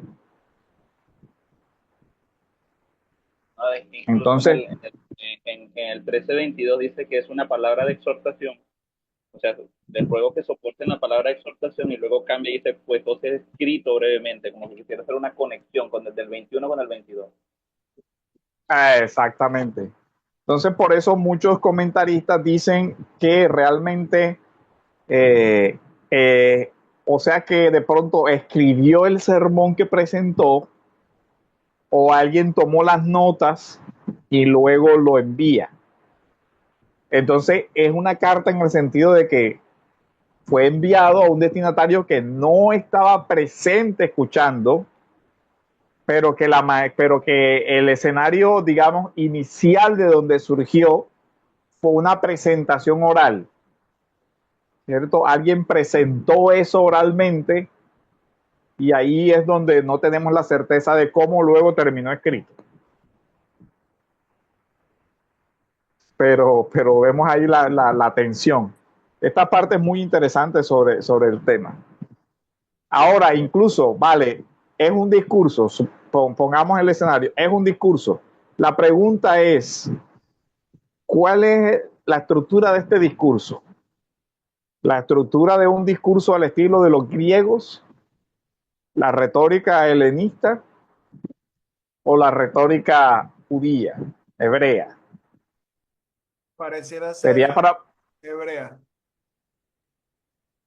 Incluso Entonces, en el 13:22 dice que es una palabra de exhortación. O sea, les ruego que soporten la palabra de exhortación y luego cambia y dice, pues os he escrito brevemente, como que quisiera hacer una conexión con desde el 21 con el 22. exactamente. Entonces, por eso muchos comentaristas dicen que realmente, eh, o sea, que de pronto escribió el sermón que presentó o alguien tomó las notas y luego lo envía. Entonces, es una carta en el sentido de que fue enviado a un destinatario que no estaba presente escuchando, pero que el escenario, digamos, inicial de donde surgió fue una presentación oral, ¿cierto? Alguien presentó eso oralmente y ahí es donde no tenemos la certeza de cómo luego terminó escrito. Pero vemos ahí la tensión. Esta parte es muy interesante sobre el tema. Ahora, incluso, vale, es un discurso, pongamos el escenario, es un discurso. La pregunta es, ¿cuál es la estructura de este discurso? ¿La estructura de un discurso al estilo de los griegos? ¿La retórica helenista? ¿O la retórica judía, hebrea? Pareciera ser Sería hebrea.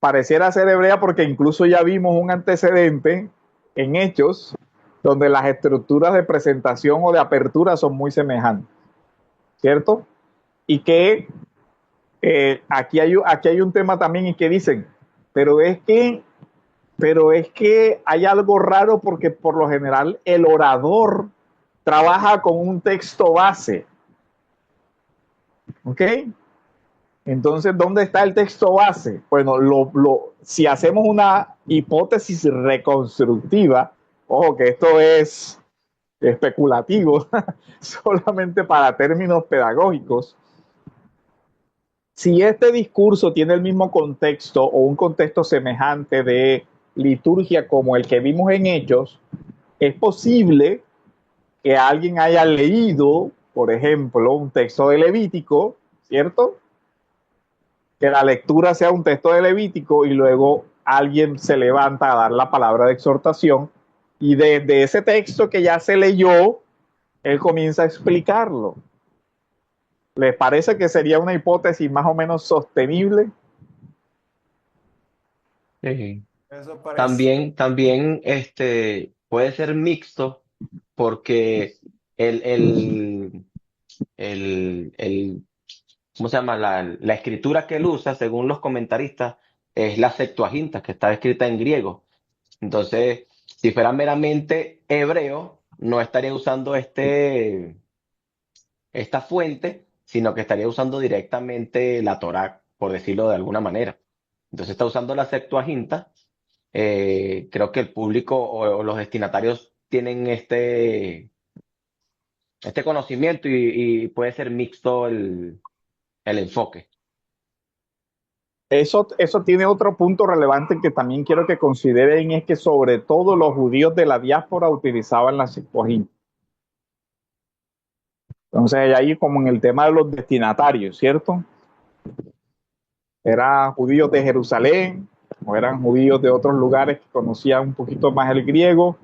Pareciera ser hebrea porque incluso ya vimos un antecedente en Hechos donde las estructuras de presentación o de apertura son muy semejantes, ¿cierto? Y que aquí hay un tema también y que dicen, pero es que hay algo raro porque por lo general el orador trabaja con un texto base, ¿ok? Entonces, ¿dónde está el texto base? Bueno, si hacemos una hipótesis reconstructiva, ojo que esto es especulativo, solamente para términos pedagógicos, si este discurso tiene el mismo contexto o un contexto semejante de liturgia como el que vimos en Hechos, es posible que alguien haya leído, por ejemplo, un texto de Levítico, ¿cierto? Que la lectura sea un texto de Levítico y luego alguien se levanta a dar la palabra de exhortación y desde ese texto que ya se leyó, él comienza a explicarlo. ¿Les parece que sería una hipótesis más o menos sostenible? Sí. Eso parece. También puede ser mixto porque el ¿cómo se llama? La escritura que él usa, según los comentaristas, es la Septuaginta, que está escrita en griego. Entonces, si fuera meramente hebreo, no estaría usando esta fuente, sino que estaría usando directamente la Torá, por decirlo de alguna manera. Entonces está usando la Septuaginta. Creo que el público o los destinatarios tienen este conocimiento y puede ser mixto el enfoque. Eso tiene otro punto relevante que también quiero que consideren, es que sobre todo los judíos de la diáspora utilizaban la Septuaginta. Entonces ahí como en el tema de los destinatarios, ¿cierto? Eran judíos de Jerusalén o eran judíos de otros lugares que conocían un poquito más el griego.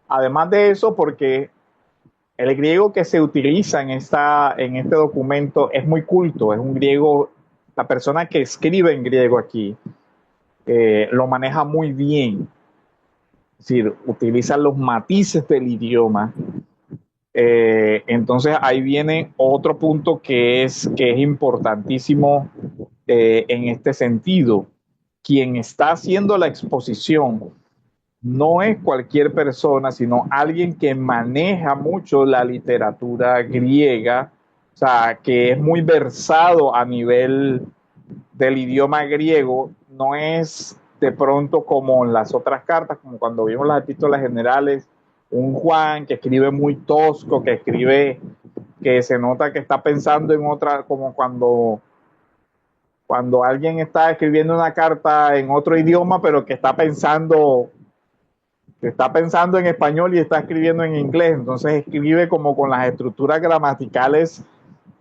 Además de eso, porque el griego que se utiliza en este documento es muy culto, es un griego, la persona que escribe en griego aquí lo maneja muy bien, es decir, utiliza los matices del idioma. Entonces ahí viene otro punto que es importantísimo en este sentido. Quien está haciendo la exposición no es cualquier persona, sino alguien que maneja mucho la literatura griega, o sea, que es muy versado a nivel del idioma griego. No es de pronto como en las otras cartas, como cuando vimos las epístolas generales, un Juan que escribe muy tosco, que escribe, que se nota que está pensando en otra, como cuando alguien está escribiendo una carta en otro idioma, pero que está pensando en español y está escribiendo en inglés. Entonces escribe como con las estructuras gramaticales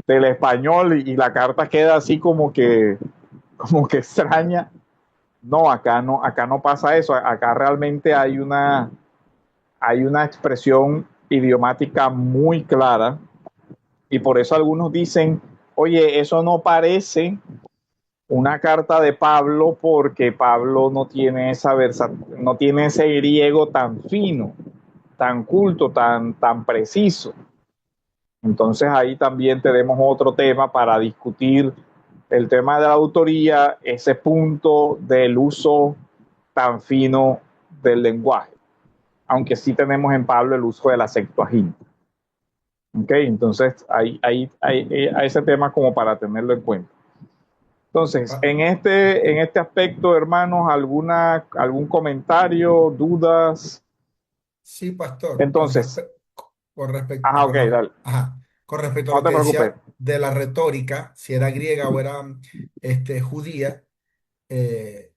del español y la carta queda así como que extraña. No, acá no pasa eso. Acá realmente hay una expresión idiomática muy clara y por eso algunos dicen, oye, eso no parece una carta de Pablo porque Pablo no tiene no tiene ese griego tan fino, tan culto, tan preciso. Entonces ahí también tenemos otro tema para discutir, el tema de la autoría, ese punto del uso tan fino del lenguaje. aunque sí tenemos en Pablo el uso de la Septuaginta. ¿Ok? Entonces, hay ese tema como para tenerlo en cuenta. Entonces, en este aspecto, hermanos, algún comentario, dudas. Sí, pastor. Entonces, Con respecto, ajá, ok, dale, con respecto a no lo te que preocupes. decía de la retórica, si era griega o era judía, eh,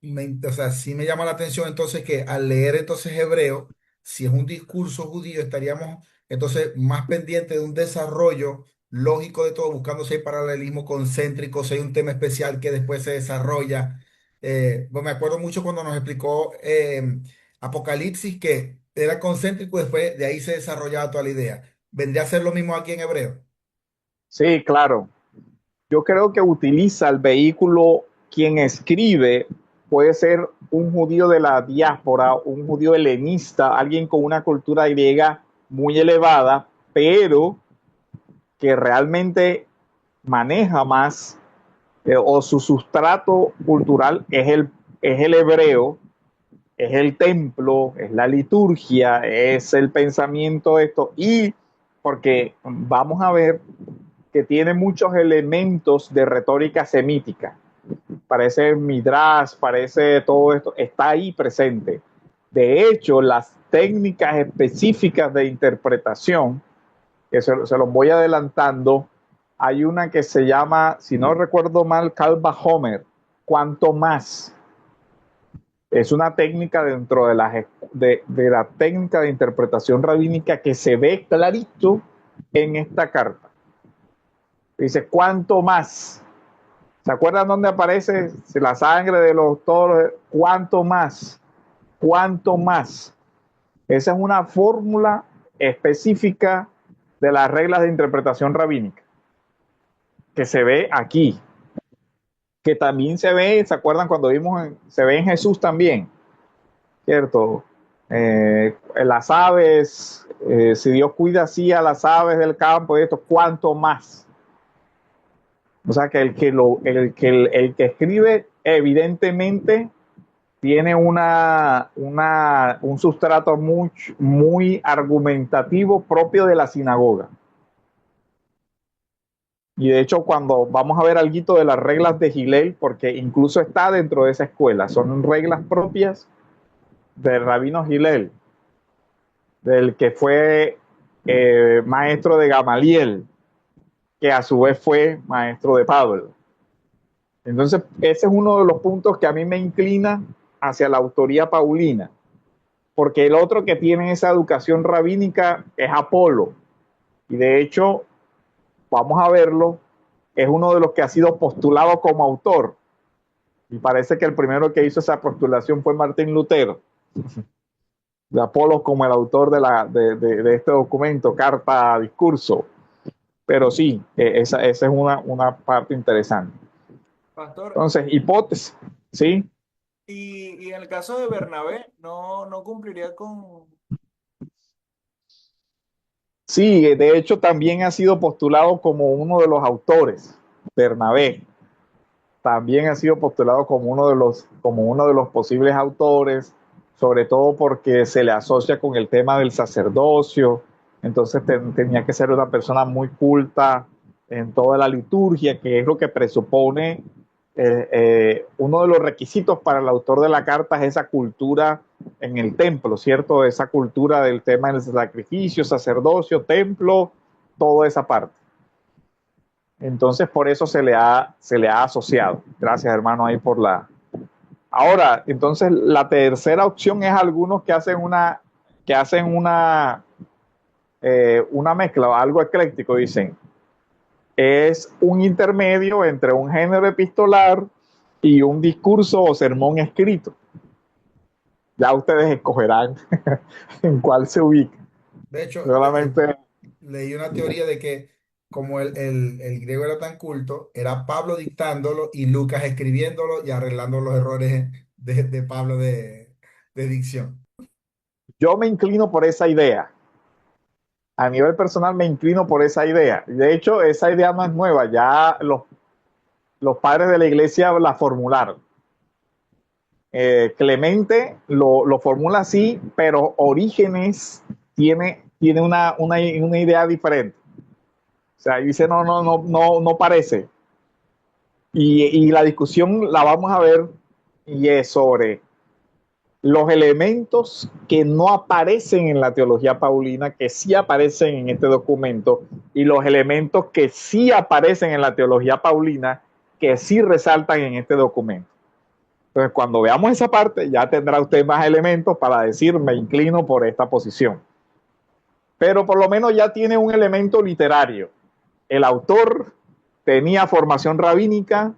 o sea, sí me llama la atención entonces que al leer entonces hebreo, si es un discurso judío, estaríamos entonces más pendientes de un desarrollo lógico de todo, buscando si hay paralelismo concéntrico, si hay un tema especial que después se desarrolla. Pues me acuerdo mucho cuando nos explicó Apocalipsis que era concéntrico y después de ahí se desarrollaba toda la idea. ¿Vendría a ser lo mismo aquí en hebreo? Sí, claro. Yo creo que utiliza el vehículo quien escribe, puede ser un judío de la diáspora, un judío helenista, alguien con una cultura griega muy elevada, pero que realmente maneja más o su sustrato cultural es el hebreo, es el templo, es la liturgia, es el pensamiento de esto, y porque vamos a ver que tiene muchos elementos de retórica semítica. Parece Midrash, parece todo esto, está ahí presente. De hecho, las técnicas específicas de interpretación, que se los voy adelantando, hay una que se llama, si no recuerdo mal, Calva Homer, cuanto más. Es una técnica dentro de la técnica de interpretación rabínica que se ve clarito en esta carta. Dice, ¿cuánto más? ¿Se acuerdan dónde aparece la sangre de los toros? ¿Cuánto más? ¿Cuánto más? Esa es una fórmula específica de las reglas de interpretación rabínica que se ve aquí, que también se ve, ¿se acuerdan cuando vimos, se ve en Jesús también, ¿cierto? Las aves, si Dios cuida así a las aves del campo, esto, ¿cuánto más? O sea que el que escribe evidentemente tiene un sustrato muy argumentativo propio de la sinagoga. Y de hecho, cuando vamos a ver algo de las reglas de Hillel, porque incluso está dentro de esa escuela, son reglas propias del rabino Hillel, del que fue maestro de Gamaliel, que a su vez fue maestro de Pablo. Entonces, ese es uno de los puntos que a mí me inclina hacia la autoría paulina, porque el otro que tiene esa educación rabínica es Apolo, y de hecho, vamos a verlo, es uno de los que ha sido postulado como autor, y parece que el primero que hizo esa postulación fue Martín Lutero, de Apolo como el autor de este documento, Carta Discurso. Pero sí, esa es una parte interesante. Pastor, Entonces, hipótesis, ¿sí? y en el caso de Bernabé, no cumpliría con... Sí, de hecho también ha sido postulado como uno de los autores, Bernabé. También ha sido postulado como uno de los posibles autores, sobre todo porque se le asocia con el tema del sacerdocio. Entonces tenía que ser una persona muy culta en toda la liturgia, que es lo que presupone uno de los requisitos para el autor de la carta, es esa cultura en el templo, ¿cierto? Esa cultura del tema del sacrificio, sacerdocio, templo, toda esa parte. Entonces, por eso se le ha asociado. Gracias, hermano, ahí por la... Ahora, entonces, la tercera opción es algunos que hacen una mezcla, algo ecléctico, dicen. Es un intermedio entre un género epistolar y un discurso o sermón escrito. Ya ustedes escogerán en cuál se ubica. De hecho, Solamente... leí una teoría de que como el griego era tan culto, era Pablo dictándolo y Lucas escribiéndolo y arreglando los errores de Pablo de dicción. Yo me inclino por esa idea. A nivel personal me inclino por esa idea. De hecho, esa idea no es nueva. Ya los padres de la iglesia la formularon. Clemente lo formula así, pero Orígenes tiene una idea diferente. O sea, dice, no parece. Y la discusión la vamos a ver y es sobre los elementos que no aparecen en la teología paulina, que sí aparecen en este documento, y los elementos que sí aparecen en la teología paulina, que sí resaltan en este documento. Entonces, cuando veamos esa parte, ya tendrá usted más elementos para decir, me inclino por esta posición. Pero por lo menos ya tiene un elemento literario. El autor tenía formación rabínica,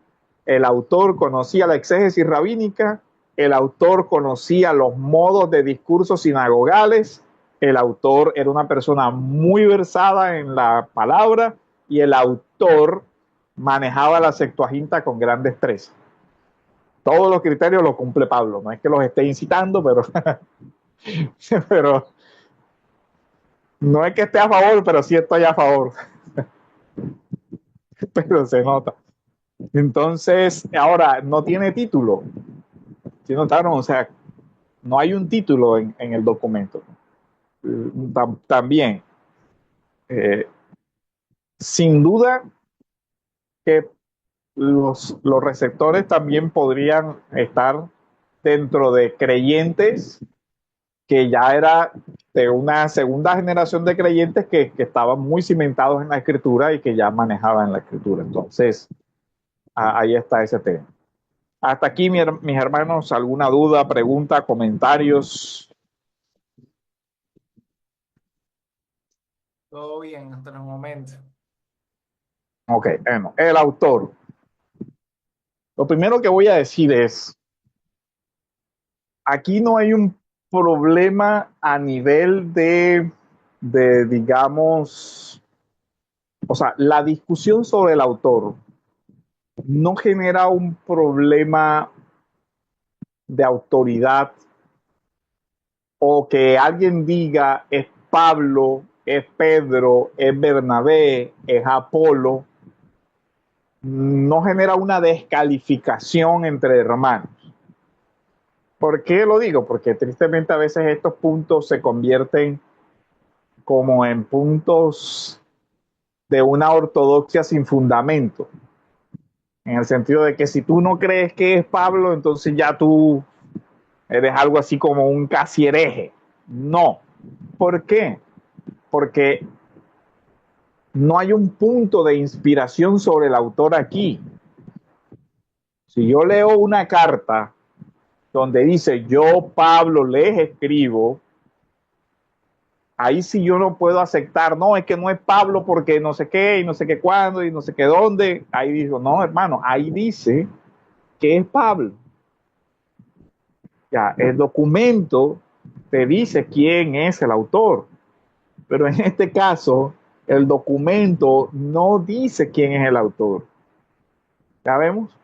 el autor conocía la exégesis rabínica, el autor conocía los modos de discurso sinagogales, el autor era una persona muy versada en la palabra y el autor manejaba la Septuaginta con gran destreza. Todos los criterios los cumple Pablo, no es que los esté incitando, pero no es que esté a favor, pero sí estoy a favor. Pero se nota. Entonces, ahora, no tiene título. ¿Sí notaron? O sea, no hay un título en el documento. También, sin duda que los receptores también podrían estar dentro de creyentes que ya era de una segunda generación de creyentes que estaban muy cimentados en la escritura y que ya manejaban la escritura. Entonces, ahí está ese tema. Hasta aquí, mis hermanos, ¿alguna duda, pregunta, comentarios? Todo bien hasta el momento. Ok, bueno, el autor. Lo primero que voy a decir es, aquí no hay un problema a nivel de digamos, o sea, la discusión sobre el autor no genera un problema de autoridad o que alguien diga es Pablo, es Pedro, es Bernabé, es Apolo, no genera una descalificación entre hermanos. ¿Por qué lo digo? Porque tristemente a veces estos puntos se convierten como en puntos de una ortodoxia sin fundamento. En el sentido de que si tú no crees que es Pablo, entonces ya tú eres algo así como un casi hereje. No. ¿Por qué? Porque no hay un punto de inspiración sobre el autor aquí. Si yo leo una carta donde dice yo, Pablo, les escribo, ahí sí yo no puedo aceptar, no, es que no es Pablo porque no sé qué, y no sé qué cuándo, y no sé qué dónde. Ahí digo, no, hermano, ahí dice que es Pablo. Ya, el documento te dice quién es el autor, pero en este caso, el documento no dice quién es el autor. ¿Ya vemos?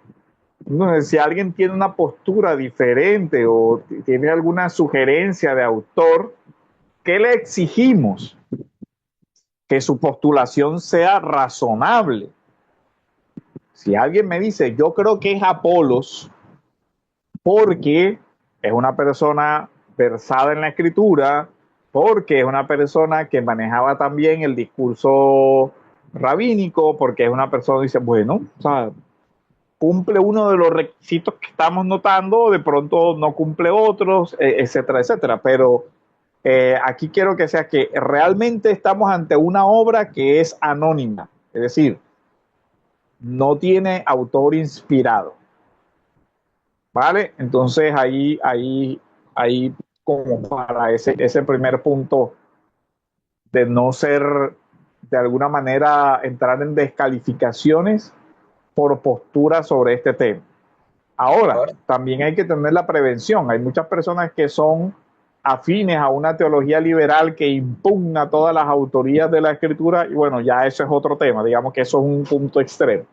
Entonces, si alguien tiene una postura diferente o tiene alguna sugerencia de autor, ¿qué le exigimos? Que su postulación sea razonable. Si alguien me dice, yo creo que es Apolos, porque es una persona versada en la escritura, porque es una persona que manejaba también el discurso rabínico, porque es una persona que dice, bueno, o sea, cumple uno de los requisitos que estamos notando, de pronto no cumple otros, etcétera, etcétera. Pero aquí quiero que sea que realmente estamos ante una obra que es anónima, es decir, no tiene autor inspirado. ¿Vale? Entonces ahí como para ese primer punto de no ser de alguna manera entrar en descalificaciones por postura sobre este tema. Ahora, también hay que tener la prevención. Hay muchas personas que son afines a una teología liberal que impugna todas las autorías de la escritura y bueno, ya eso es otro tema, digamos que eso es un punto extremo.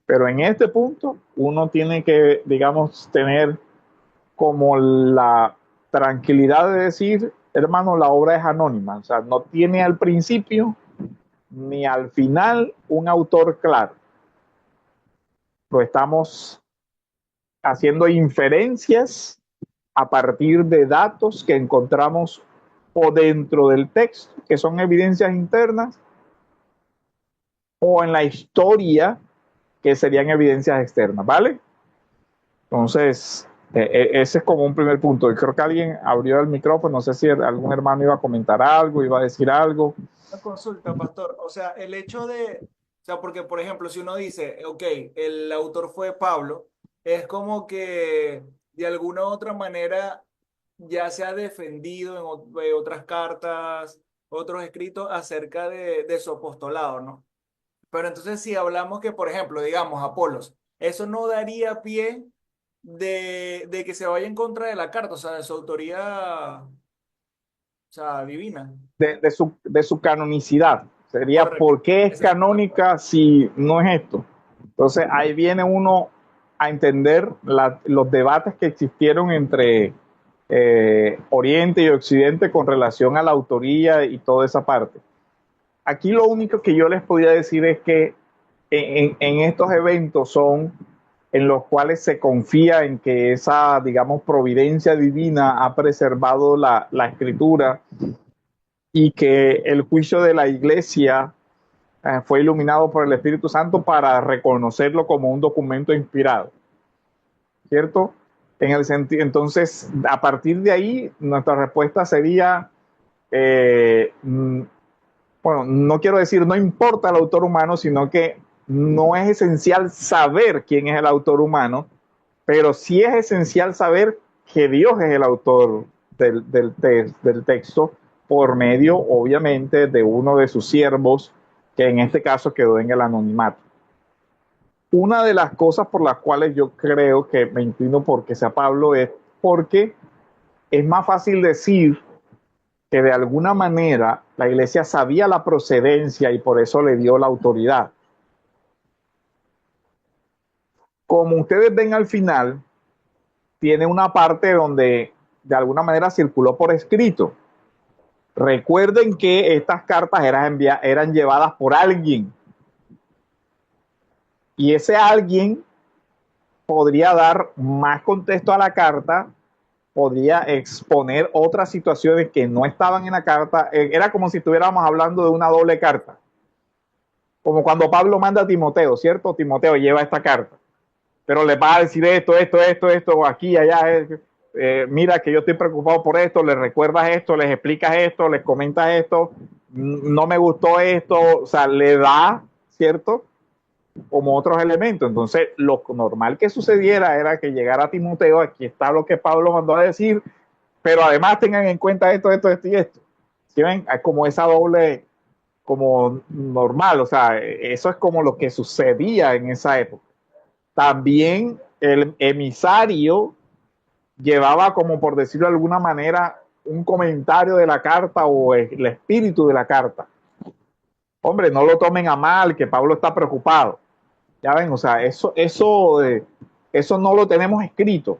Pero en este punto uno tiene que, digamos, tener como la tranquilidad de decir, hermano, la obra es anónima, o sea, no tiene al principio ni al final un autor claro. Lo estamos haciendo inferencias a partir de datos que encontramos o dentro del texto, que son evidencias internas, o en la historia, que serían evidencias externas, ¿vale? Entonces, ese es como un primer punto. Y creo que alguien abrió el micrófono, no sé si algún hermano iba a comentar algo, iba a decir algo. Una consulta, pastor. O sea, el hecho de, o sea, porque por ejemplo, si uno dice, ok, el autor fue Pablo, es como que de alguna u otra manera ya se ha defendido en otras cartas, otros escritos acerca de su apostolado, ¿no? Pero entonces si hablamos que, por ejemplo, digamos, Apolos, eso no daría pie de que se vaya en contra de la carta, o sea, de su autoría, o sea, divina. De su canonicidad. Sería, Correcto. ¿por qué es Esa es la palabra. canónica si no es esto? Entonces, ahí viene uno a entender los debates que existieron entre Oriente y Occidente con relación a la autoría y toda esa parte. Aquí lo único que yo les podía decir es que en estos eventos son en los cuales se confía en que esa, digamos, providencia divina ha preservado la escritura y que el juicio de la iglesia fue iluminado por el Espíritu Santo para reconocerlo como un documento inspirado, ¿cierto? En el sentido, entonces, a partir de ahí, nuestra respuesta sería, bueno, no quiero decir no importa el autor humano, sino que no es esencial saber quién es el autor humano, pero sí es esencial saber que Dios es el autor del texto por medio, obviamente, de uno de sus siervos, que en este caso quedó en el anonimato. Una de las cosas por las cuales yo creo que me inclino porque sea Pablo es porque es más fácil decir que de alguna manera la iglesia sabía la procedencia y por eso le dio la autoridad. Como ustedes ven al final, tiene una parte donde de alguna manera circuló por escrito. Recuerden que estas cartas eran llevadas por alguien. Y ese alguien podría dar más contexto a la carta, podría exponer otras situaciones que no estaban en la carta. Era como si estuviéramos hablando de una doble carta. Como cuando Pablo manda a Timoteo, ¿cierto? Timoteo lleva esta carta, pero le va a decir esto, aquí y allá. Mira que yo estoy preocupado por esto, les recuerdas esto, les explicas esto, les comentas esto, no me gustó esto, o sea, le da, ¿cierto? Como otros elementos. Entonces, lo normal que sucediera era que llegara Timoteo, aquí está lo que Pablo mandó a decir, pero además tengan en cuenta esto y esto. ¿Sí ven? Es como esa doble, como normal, o sea, eso es como lo que sucedía en esa época. También el emisario llevaba, como por decirlo de alguna manera, un comentario de la carta o el espíritu de la carta. Hombre, no lo tomen a mal, que Pablo está preocupado. Ya ven, o sea, eso no lo tenemos escrito,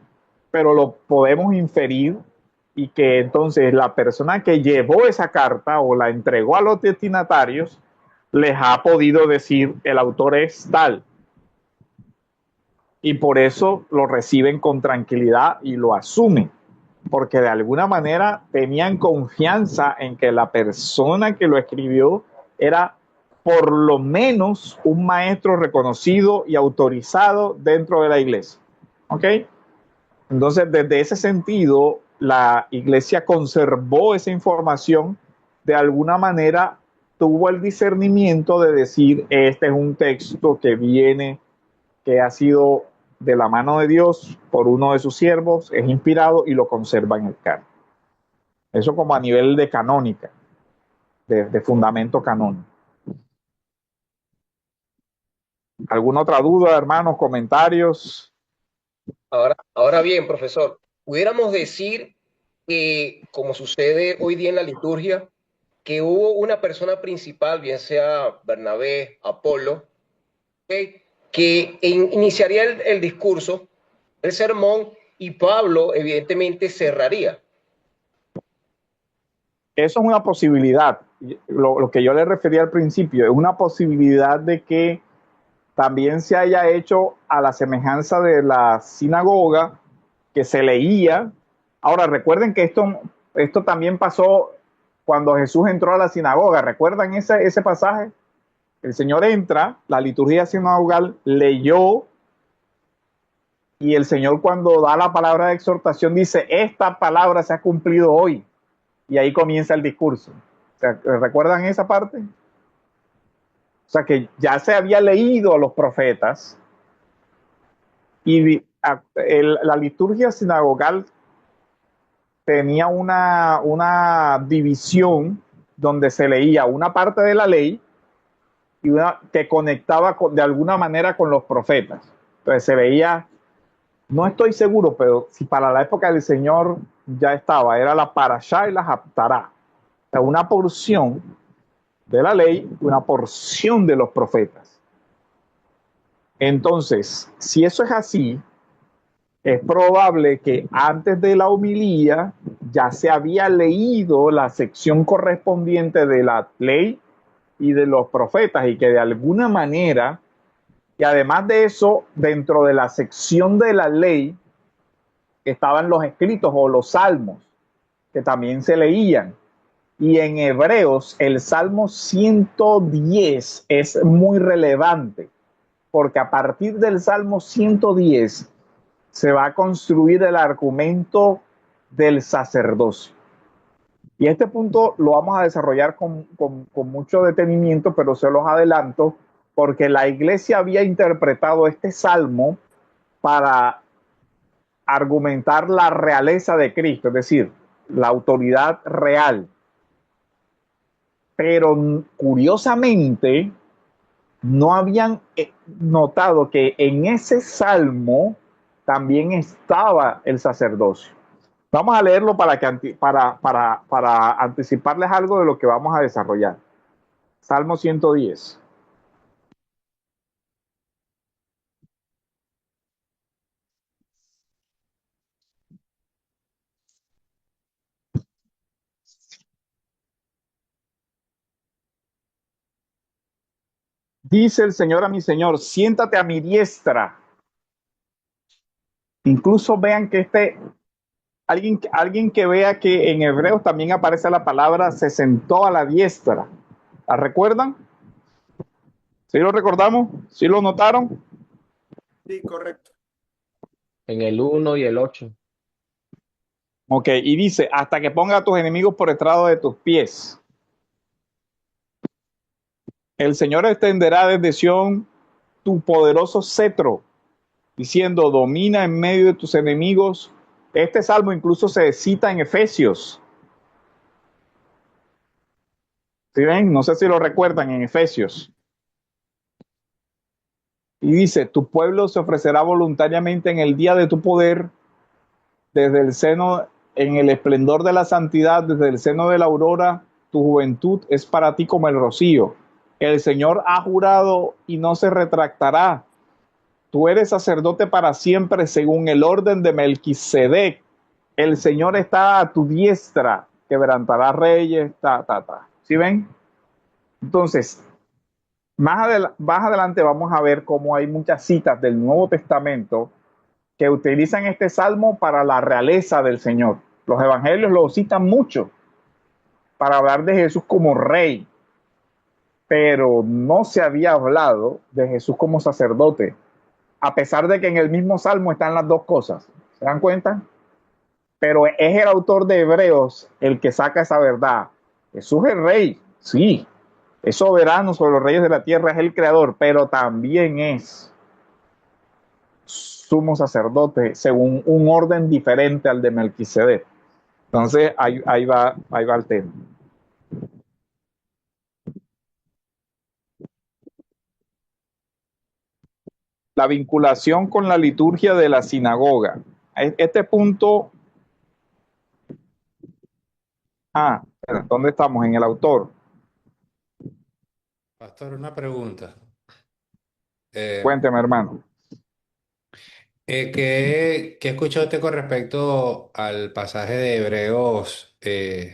pero lo podemos inferir y que entonces la persona que llevó esa carta o la entregó a los destinatarios les ha podido decir el autor es tal. Y por eso lo reciben con tranquilidad y lo asumen, porque de alguna manera tenían confianza en que la persona que lo escribió era por lo menos un maestro reconocido y autorizado dentro de la iglesia. ¿Ok? Entonces, desde ese sentido, la iglesia conservó esa información, de alguna manera tuvo el discernimiento de decir, este es un texto que viene, que ha sido de la mano de Dios por uno de sus siervos, es inspirado y lo conserva en el canon. Eso como a nivel de canónica, de fundamento canónico. ¿Alguna otra duda, hermanos, comentarios? Ahora bien, profesor, pudiéramos decir que, como sucede hoy día en la liturgia, que hubo una persona principal, bien sea Bernabé, Apolo, que iniciaría el discurso, el sermón, y Pablo evidentemente cerraría. Eso es una posibilidad. Lo que yo le refería al principio, es una posibilidad de que también se haya hecho a la semejanza de la sinagoga, que se leía. Ahora, recuerden que esto también pasó cuando Jesús entró a la sinagoga. ¿Recuerdan ese pasaje? El Señor entra, la liturgia sinagogal leyó, y el Señor, cuando da la palabra de exhortación, dice: esta palabra se ha cumplido hoy. Y ahí comienza el discurso. O sea, ¿recuerdan esa parte? O sea, que ya se había leído a los profetas, y la liturgia sinagogal tenía una división donde se leía una parte de la ley y una que conectaba de alguna manera con los profetas. Entonces se veía, no estoy seguro, pero si para la época del Señor ya estaba, era la Parashá y la Haftará. O sea, una porción de la ley, una porción de los profetas. Entonces, si eso es así, es probable que antes de la homilía ya se había leído la sección correspondiente de la ley y de los profetas, y que de alguna manera, y además de eso, dentro de la sección de la ley estaban los escritos o los salmos, que también se leían. Y en Hebreos el Salmo 110 es muy relevante, porque a partir del Salmo 110 se va a construir el argumento del sacerdocio. Y este punto lo vamos a desarrollar con mucho detenimiento, pero se los adelanto, porque la iglesia había interpretado este salmo para argumentar la realeza de Cristo, es decir, la autoridad real. Pero curiosamente no habían notado que en ese salmo también estaba el sacerdocio. Vamos a leerlo para anticiparles algo de lo que vamos a desarrollar. Salmo 110. Dice el Señor a mi Señor: siéntate a mi diestra. Incluso vean que alguien que vea que en Hebreos también aparece la palabra se sentó a la diestra. ¿La recuerdan? ¿Sí lo recordamos? ¿Sí lo notaron? Sí, correcto. En el 1 y el 8. Ok, y dice: hasta que ponga a tus enemigos por estrado de tus pies. El Señor extenderá desde Sión tu poderoso cetro, diciendo: domina en medio de tus enemigos. Este salmo incluso se cita en Efesios. ¿Sí ven? No sé si lo recuerdan, en Efesios. Y dice: tu pueblo se ofrecerá voluntariamente en el día de tu poder, desde el seno, en el esplendor de la santidad, desde el seno de la aurora, tu juventud es para ti como el rocío. El Señor ha jurado y no se retractará. Tú eres sacerdote para siempre según el orden de Melquisedec. El Señor está a tu diestra, quebrantará reyes, ¿Sí ven? Entonces, más adelante vamos a ver cómo hay muchas citas del Nuevo Testamento que utilizan este salmo para la realeza del Señor. Los evangelios lo citan mucho para hablar de Jesús como rey, pero no se había hablado de Jesús como sacerdote, a pesar de que en el mismo salmo están las dos cosas. ¿Se dan cuenta? Pero es el autor de Hebreos el que saca esa verdad. Jesús es rey, sí, es soberano sobre los reyes de la tierra, es el creador, pero también es sumo sacerdote según un orden diferente al de Melquisedec. Entonces ahí va el tema. La vinculación con la liturgia de la sinagoga. Este punto. ¿Dónde estamos? En el autor. Pastor, una pregunta. Cuénteme, hermano. ¿Qué escucha usted con respecto al pasaje de Hebreos,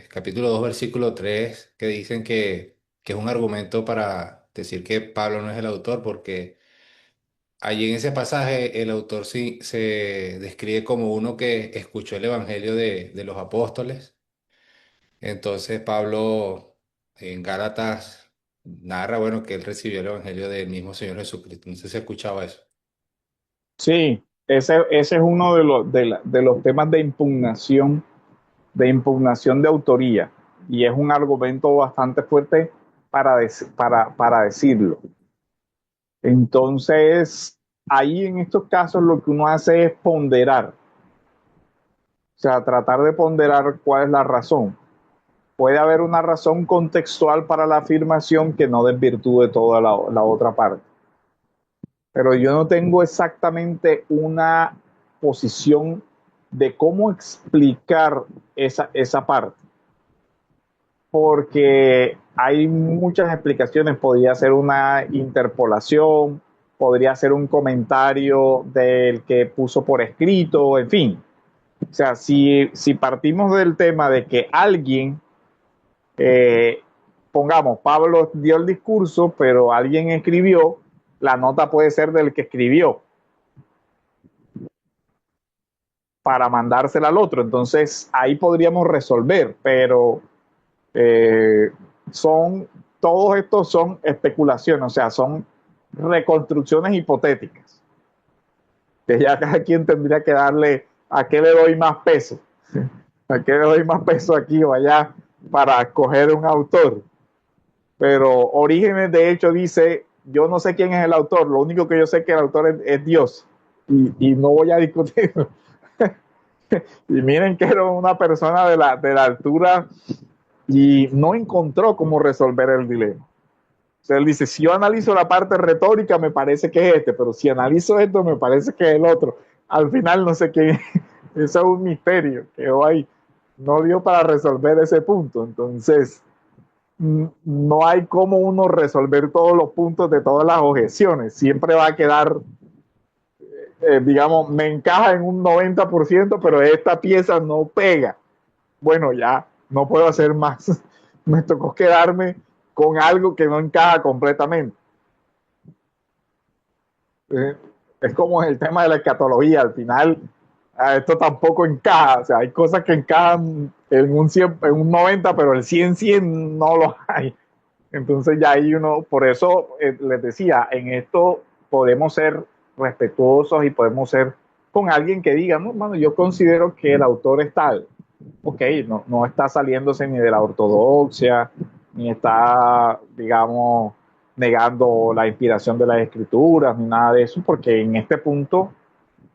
capítulo 2 versículo 3, que dicen que es un argumento para decir que Pablo no es el autor, porque allí en ese pasaje el autor sí se describe como uno que escuchó el evangelio de los apóstoles. Entonces Pablo en Gálatas narra, bueno, que él recibió el evangelio del mismo Señor Jesucristo. No sé si escuchaba eso. Sí, ese es uno de los temas de impugnación de autoría, y es un argumento bastante fuerte para decirlo. Entonces, ahí en estos casos lo que uno hace es ponderar, o sea, tratar de ponderar cuál es la razón. Puede haber una razón contextual para la afirmación que no desvirtúe toda la otra parte, pero yo no tengo exactamente una posición de cómo explicar esa parte, porque hay muchas explicaciones. Podría ser una interpolación, podría ser un comentario del que puso por escrito, en fin. O sea, si partimos del tema de que alguien, eh, pongamos, Pablo dio el discurso, pero alguien escribió, la nota puede ser del que escribió para mandársela al otro. Entonces ahí podríamos resolver, pero eh, todos estos son especulaciones, o sea, son reconstrucciones hipotéticas, que ya cada quien tendría que darle a qué le doy más peso, a qué le doy más peso aquí o allá para escoger un autor. Pero Orígenes de hecho dice, yo no sé quién es el autor, lo único que yo sé es que el autor es Dios, y no voy a discutir. Y miren que era una persona de la altura y no encontró cómo resolver el dilema. O sea, él dice, si yo analizo la parte retórica, me parece que es este, pero si analizo esto, me parece que es el otro. Al final no sé quién es. Eso es un misterio que hoy no dio para resolver ese punto. Entonces, no hay cómo uno resolver todos los puntos de todas las objeciones. Siempre va a quedar, digamos, me encaja en un 90%, pero esta pieza no pega. Bueno, ya no puedo hacer más. Me tocó quedarme con algo que no encaja completamente. Eh, es como el tema de la escatología. Al final, esto tampoco encaja. O sea, hay cosas que encajan en un 100, en un 90, pero el 100 no lo hay. Entonces ya ahí uno, por eso les decía, en esto podemos ser respetuosos y podemos ser con alguien que diga, no, mano, yo considero que el autor es tal. Ok, no está saliéndose ni de la ortodoxia, ni está, digamos, negando la inspiración de las escrituras, ni nada de eso, porque en este punto,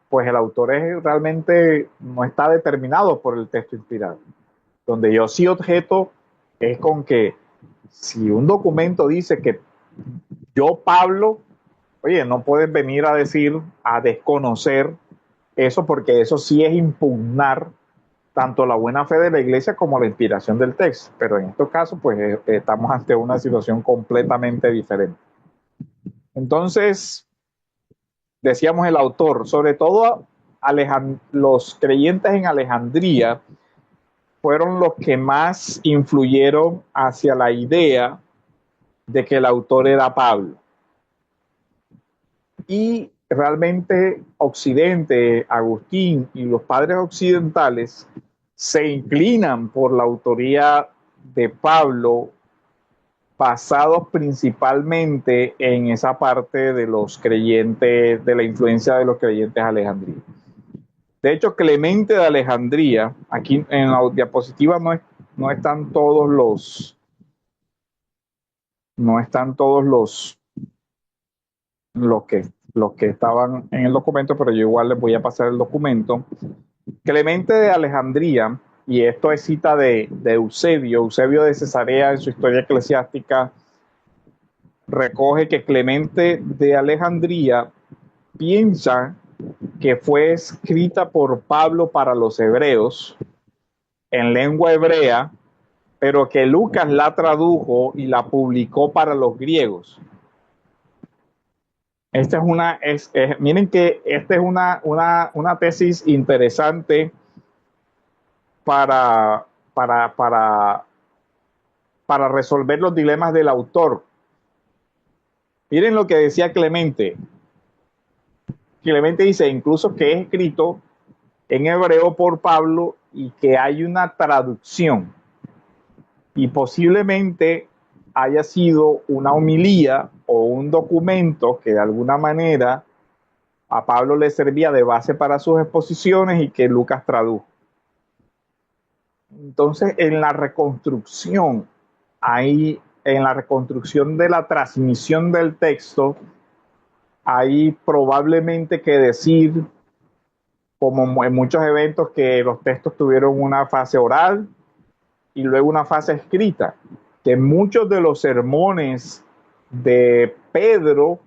pues el autor realmente no está determinado por el texto inspirado. Donde yo sí objeto es con que si un documento dice que yo, Pablo, oye, no puedes venir a decir, a desconocer eso, porque eso sí es impugnar tanto la buena fe de la iglesia como la inspiración del texto. Pero en estos casos, pues estamos ante una situación completamente diferente. Entonces, decíamos el autor, sobre todo los creyentes en Alejandría fueron los que más influyeron hacia la idea de que el autor era Pablo. Y realmente Occidente, Agustín y los padres occidentales se inclinan por la autoría de Pablo, basados principalmente en esa parte de los creyentes, de la influencia de los creyentes alejandrinos. De hecho, Clemente de Alejandría, aquí en la diapositiva no están todos los que estaban en el documento, pero yo igual les voy a pasar el documento. Clemente de Alejandría, y esto es cita de Eusebio de Cesarea en su historia eclesiástica, recoge que Clemente de Alejandría piensa que fue escrita por Pablo para los hebreos en lengua hebrea, pero que Lucas la tradujo y la publicó para los griegos. Esta miren que esta es una tesis interesante para resolver los dilemas del autor. Miren lo que decía Clemente. Clemente dice incluso que es escrito en hebreo por Pablo y que hay una traducción y posiblemente haya sido una homilía o un documento que de alguna manera a Pablo le servía de base para sus exposiciones y que Lucas tradujo. Entonces, en la reconstrucción, en la reconstrucción de la transmisión del texto, hay probablemente que decir, como en muchos eventos, que los textos tuvieron una fase oral y luego una fase escrita, que muchos de los sermones de Pedro,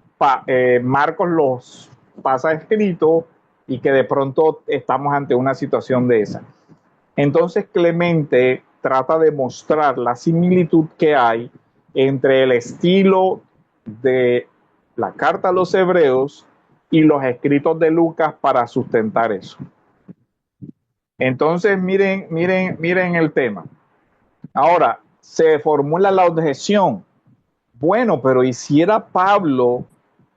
Marcos los pasa escrito y que de pronto estamos ante una situación de esa. Entonces Clemente trata de mostrar la similitud que hay entre el estilo de la carta a los hebreos y los escritos de Lucas para sustentar eso. Entonces miren el tema. Ahora, se formula la objeción. Bueno, pero ¿y si era Pablo?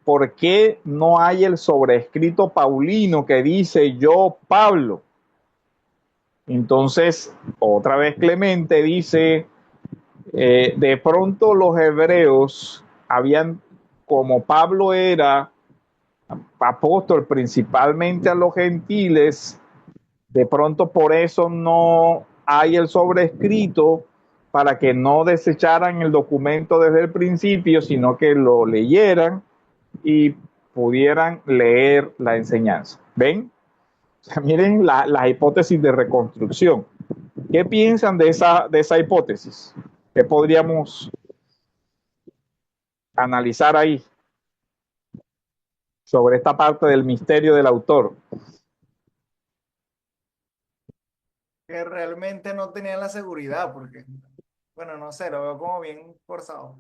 ¿Por qué no hay el sobrescrito paulino que dice yo, Pablo? Entonces, otra vez Clemente dice, de pronto los hebreos como Pablo era apóstol principalmente a los gentiles, de pronto por eso no hay el sobrescrito para que no desecharan el documento desde el principio, sino que lo leyeran y pudieran leer la enseñanza. ¿Ven? O sea, miren la hipótesis de reconstrucción. ¿Qué piensan de esa hipótesis? ¿Qué podríamos analizar ahí sobre esta parte del misterio del autor? Que realmente no tenían la seguridad, porque, bueno, no sé, lo veo como bien forzado.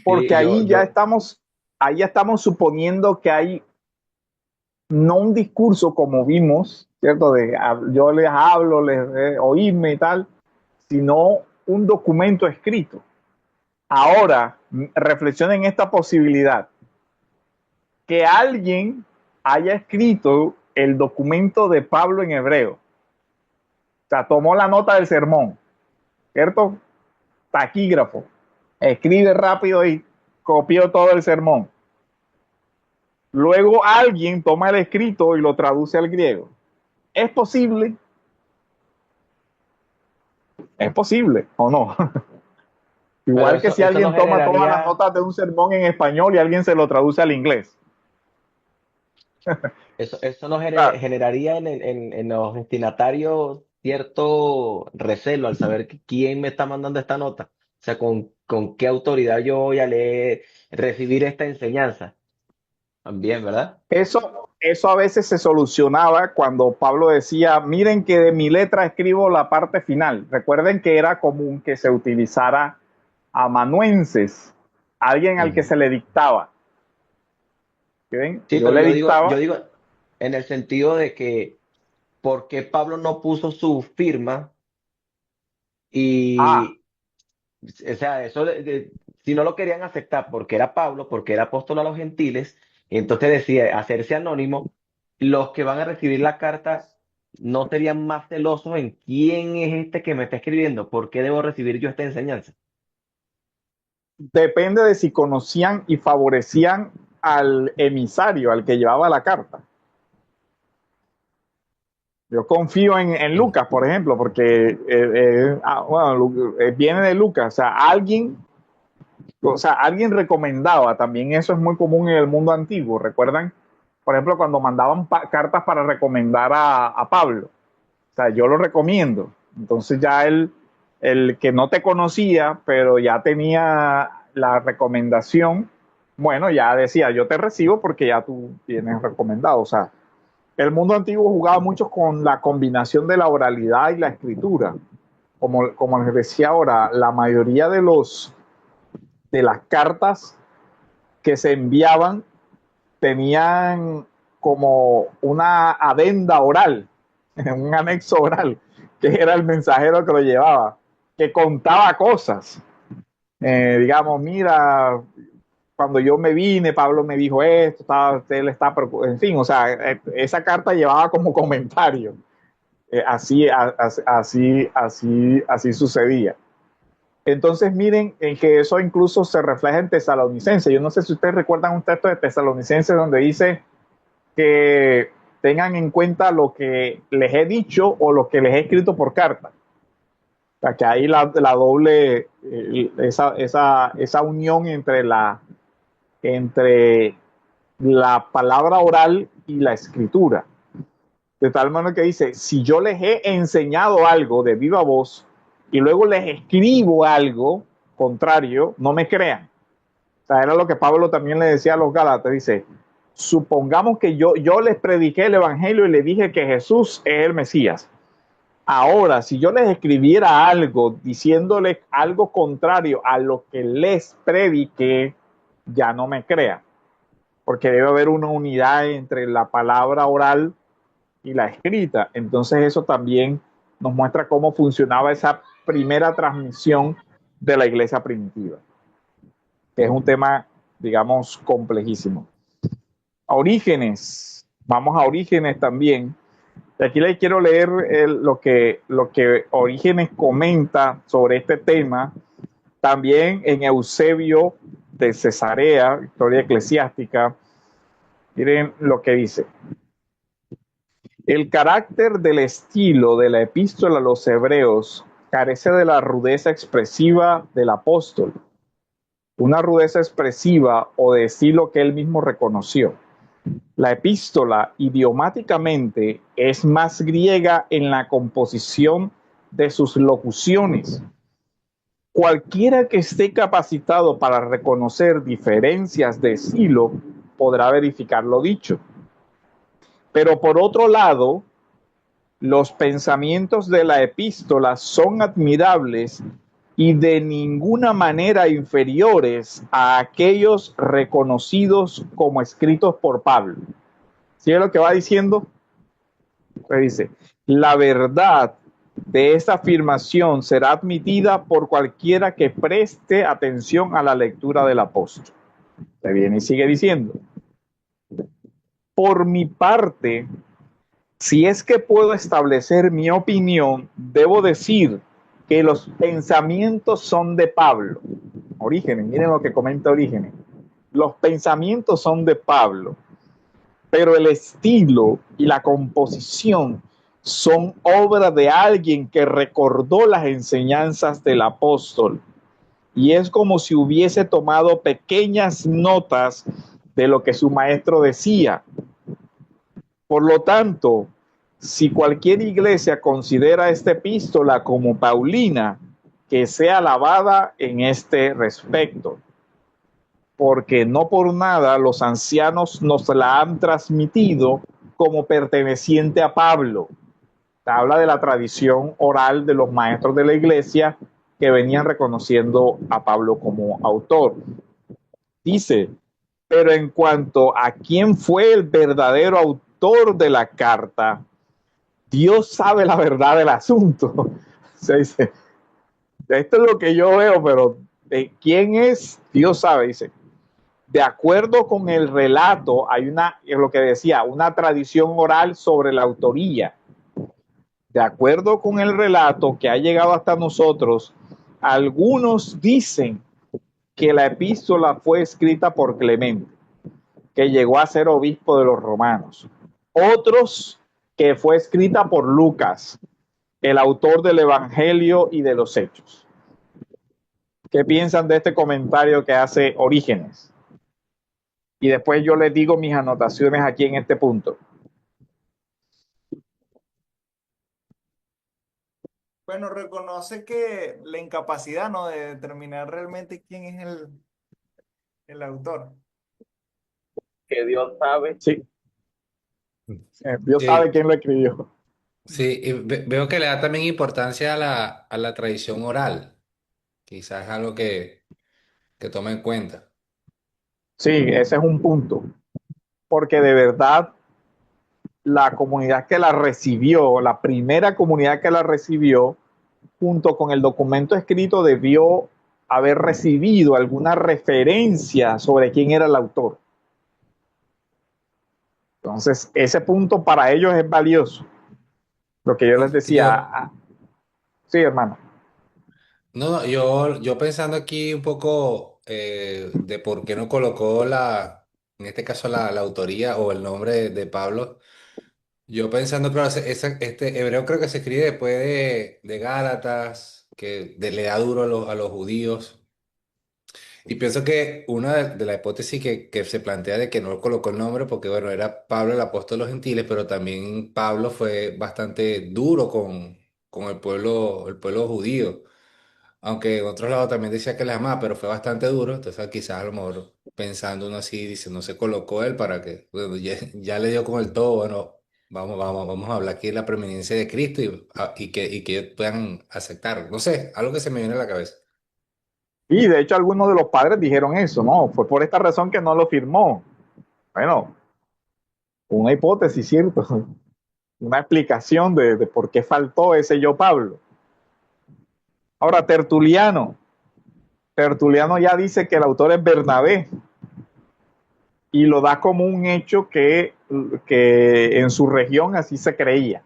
Porque Sí, ahí ya estamos suponiendo que hay no un discurso como vimos, ¿cierto? Yo les hablo, oírme y tal, sino un documento escrito. Ahora, reflexionen esta posibilidad. Que alguien haya escrito el documento de Pablo en hebreo. O sea, tomó la nota del sermón, ¿cierto? Taquígrafo. Escribe rápido y copió todo el sermón. Luego alguien toma el escrito y lo traduce al griego. ¿Es posible? ¿Es posible o no? pero Igual que si eso no alguien toma todas las generaría, notas de un sermón en español y alguien se lo traduce al inglés. eso no Claro. generaría en los destinatarios cierto recelo al saber quién me está mandando esta nota. O sea, con qué autoridad yo voy a leer, recibir esta enseñanza. También, ¿verdad? Eso a veces se solucionaba cuando Pablo decía, miren que de mi letra escribo la parte final. Recuerden que era común que se utilizara amanuenses, alguien al que Ujú. se le dictaba. ¿Ven? Sí, Yo pero le yo dictaba. digo en el sentido de que, ¿por qué Pablo no puso su firma? Ah, Y, o sea, si no lo querían aceptar porque era Pablo, porque era apóstol a los gentiles, entonces decide hacerse anónimo, los que van a recibir la carta no serían más celosos en quién es este que me está escribiendo, por qué debo recibir yo esta enseñanza. depende de si conocían y favorecían al emisario, al que llevaba la carta. Yo confío en Lucas, por ejemplo, porque viene de Lucas, o sea, alguien recomendaba, también eso es muy común en el mundo antiguo. ¿Recuerdan? Por ejemplo, cuando mandaban cartas para recomendar a Pablo. O sea, yo lo recomiendo. Entonces ya el que no te conocía, pero ya tenía la recomendación, bueno, ya decía, yo te recibo porque ya tú tienes recomendado. O sea, el mundo antiguo jugaba mucho con la combinación de la oralidad y la escritura. Como les decía ahora, la mayoría de las cartas que se enviaban tenían como una adenda oral, un anexo oral, que era el mensajero que lo llevaba, que contaba cosas. Digamos, mira, cuando yo me vine, Pablo me dijo esto, él está preocupado, en fin, o sea, esa carta llevaba como comentario. Así sucedía. Entonces miren en que eso incluso se refleja en Tesalonicenses. Yo no sé si ustedes recuerdan un texto de Tesalonicenses donde dice que tengan en cuenta lo que les he dicho o lo que les he escrito por carta. O sea, que hay la doble, esa unión entre la palabra oral y la escritura. De tal manera que dice, si yo les he enseñado algo de viva voz y luego les escribo algo contrario, no me crean. O sea, era lo que Pablo también le decía a los Gálatas. Dice, supongamos que yo les prediqué el evangelio y les dije que Jesús es el Mesías. Ahora, si yo les escribiera algo diciéndoles algo contrario a lo que les prediqué, ya no me crean. Porque debe haber una unidad entre la palabra oral y la escrita. Entonces eso también nos muestra cómo funcionaba esa primera transmisión de la iglesia primitiva, que es un tema, digamos, complejísimo. Orígenes, vamos a Orígenes también. Aquí les quiero leer lo que Orígenes comenta sobre este tema, también en Eusebio de Cesarea, Historia Eclesiástica. Miren lo que dice. El carácter del estilo de la epístola a los hebreos carece de la rudeza expresiva del apóstol, una rudeza expresiva o de estilo que él mismo reconoció. La epístola idiomáticamente es más griega en la composición de sus locuciones. Cualquiera que esté capacitado para reconocer diferencias de estilo podrá verificar lo dicho. Pero por otro lado, los pensamientos de la epístola son admirables y de ninguna manera inferiores a aquellos reconocidos como escritos por Pablo. ¿Sí es lo que va diciendo? Pues dice, la verdad de esta afirmación será admitida por cualquiera que preste atención a la lectura del apóstol. Se viene y sigue diciendo, por mi parte, si es que puedo establecer mi opinión, debo decir que los pensamientos son de Pablo. Orígenes, miren lo que comenta Orígenes. Los pensamientos son de Pablo, pero el estilo y la composición son obra de alguien que recordó las enseñanzas del apóstol. Y es como si hubiese tomado pequeñas notas de lo que su maestro decía. Por lo tanto, si cualquier iglesia considera esta epístola como paulina, que sea alabada en este respecto, porque no por nada los ancianos nos la han transmitido como perteneciente a Pablo. Habla de la tradición oral de los maestros de la iglesia que venían reconociendo a Pablo como autor. Dice, pero en cuanto a quién fue el verdadero autor de la carta, Dios sabe la verdad del asunto. Se dice, esto es lo que yo veo, pero ¿de quién es? Dios sabe, dice. De acuerdo con el relato, hay es lo que decía, una tradición oral sobre la autoría. De acuerdo con el relato que ha llegado hasta nosotros, algunos dicen que la epístola fue escrita por Clemente, que llegó a ser obispo de los romanos. Otros que fue escrita por Lucas, el autor del Evangelio y de los Hechos. ¿Qué piensan de este comentario que hace Orígenes? Y después yo les digo mis anotaciones aquí en este punto. Bueno, reconoce que la incapacidad, ¿no?, de determinar realmente quién es el autor. Que Dios sabe. Sí. Dios sabe Sí, quién lo escribió. sí, y veo que le da también importancia a la tradición oral. Quizás es algo que toma en cuenta. Sí, ese es un punto. Porque de verdad, la comunidad que la recibió, la primera comunidad que la recibió, junto con el documento escrito, debió haber recibido alguna referencia sobre quién era el autor. Entonces, ese punto para ellos es valioso. Lo que yo les decía, Yo, sí, hermano. no, yo pensando aquí un poco de por qué no colocó en este caso la autoría o el nombre de Pablo. Yo pensando, claro, este hebreo creo que se escribe después de Gálatas, le da duro a los judíos. Y pienso que una de las hipótesis que se plantea de que no colocó el nombre, porque bueno, era Pablo el apóstol de los gentiles, pero también Pablo fue bastante duro con el pueblo judío. Aunque en otros lados también decía que les amaba, pero fue bastante duro. Entonces quizás a lo mejor pensando uno así, dice, no se colocó él para que, bueno, ya le dio con el todo, bueno, vamos a hablar aquí de la preeminencia de Cristo y que ellos puedan aceptar. No sé, algo que se me viene a la cabeza. Y de hecho algunos de los padres dijeron eso, no, fue por esta razón que no lo firmó. Bueno, una hipótesis, ¿cierto? Una explicación de por qué faltó ese yo Pablo. Ahora, Tertuliano ya dice que el autor es Bernabé y lo da como un hecho que en su región así se creía,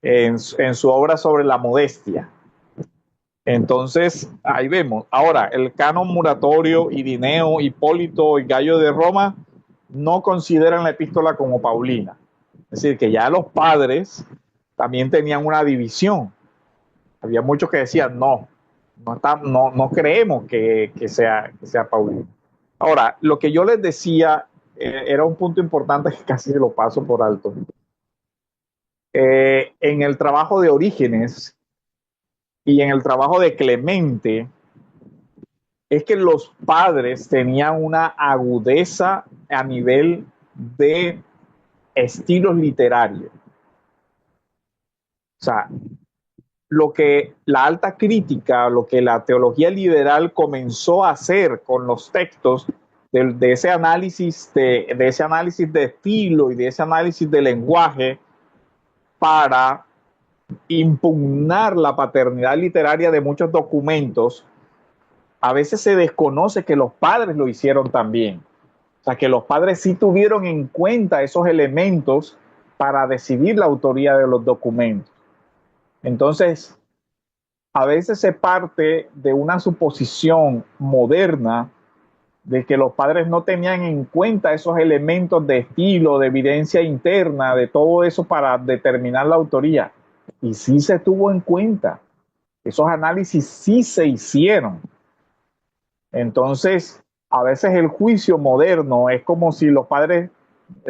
en su obra sobre la modestia. Entonces, ahí vemos. Ahora, el canon Muratorio, Irineo, Hipólito y Gallo de Roma no consideran la epístola como paulina. Es decir, que ya los padres también tenían una división. Había muchos que decían, no creemos que sea paulina. Ahora, lo que yo les decía era un punto importante que casi lo paso por alto. En el trabajo de Orígenes y en el trabajo de Clemente, es que los padres tenían una agudeza a nivel de estilos literarios. O sea, lo que la alta crítica, lo que la teología liberal comenzó a hacer con los textos de ese análisis de estilo y de ese análisis de lenguaje para impugnar la paternidad literaria de muchos documentos, a veces se desconoce que los padres lo hicieron también. O sea, que los padres sí tuvieron en cuenta esos elementos para decidir la autoría de los documentos. Entonces, a veces se parte de una suposición moderna de que los padres no tenían en cuenta esos elementos de estilo, de evidencia interna, de todo eso para determinar la autoría. Y sí se tuvo en cuenta. Esos análisis sí se hicieron. Entonces, a veces el juicio moderno es como si los padres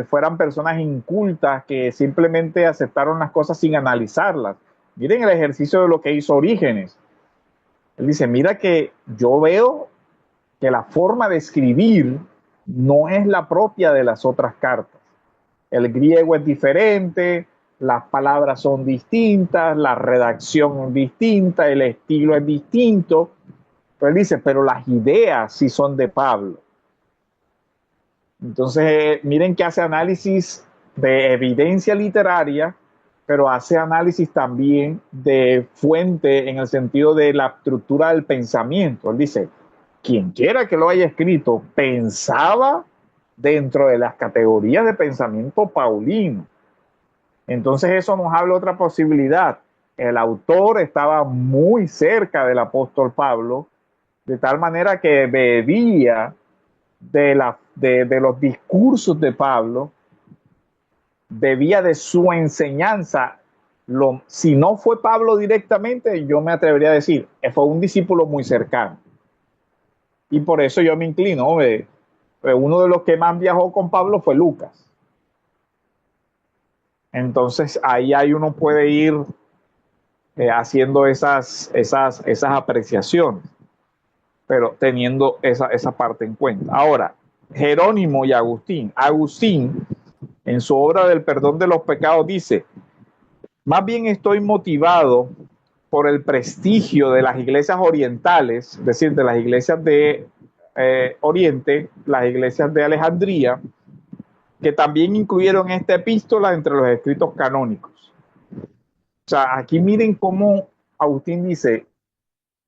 fueran personas incultas que simplemente aceptaron las cosas sin analizarlas. Miren el ejercicio de lo que hizo Orígenes. Él dice, mira que yo veo que la forma de escribir no es la propia de las otras cartas. El griego es diferente, las palabras son distintas, la redacción es distinta, el estilo es distinto. Pero él dice, pero las ideas sí son de Pablo. Entonces, miren que hace análisis de evidencia literaria, pero hace análisis también de fuente en el sentido de la estructura del pensamiento. Él dice, quien quiera que lo haya escrito, pensaba dentro de las categorías de pensamiento paulino. Entonces eso nos habla de otra posibilidad. El autor estaba muy cerca del apóstol Pablo, de tal manera que bebía de los discursos de Pablo, bebía de su enseñanza. Si no fue Pablo directamente, yo me atrevería a decir, fue un discípulo muy cercano. Y por eso yo me inclino. Uno de los que más viajó con Pablo fue Lucas. Entonces ahí uno puede ir haciendo esas apreciaciones, pero teniendo esa parte en cuenta. Ahora, Jerónimo y Agustín. Agustín, en su obra del perdón de los pecados, dice, más bien estoy motivado por el prestigio de las iglesias orientales, es decir, de las iglesias de Oriente, las iglesias de Alejandría, que también incluyeron esta epístola entre los escritos canónicos. O sea, aquí miren cómo Agustín dice,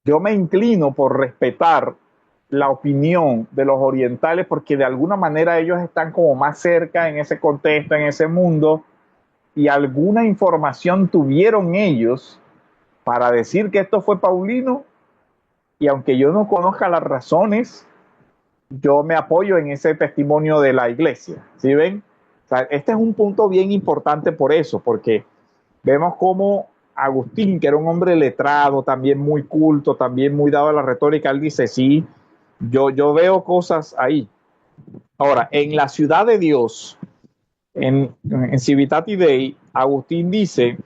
yo me inclino por respetar la opinión de los orientales porque de alguna manera ellos están como más cerca en ese contexto, en ese mundo, y alguna información tuvieron ellos para decir que esto fue Paulino, y aunque yo no conozca las razones, yo me apoyo en ese testimonio de la iglesia. ¿Sí ven? O sea, este es un punto bien importante por eso, porque vemos cómo Agustín, que era un hombre letrado, también muy culto, también muy dado a la retórica, él dice, sí, yo veo cosas ahí. Ahora, en la ciudad de Dios, en Civitate Dei, Agustín dice,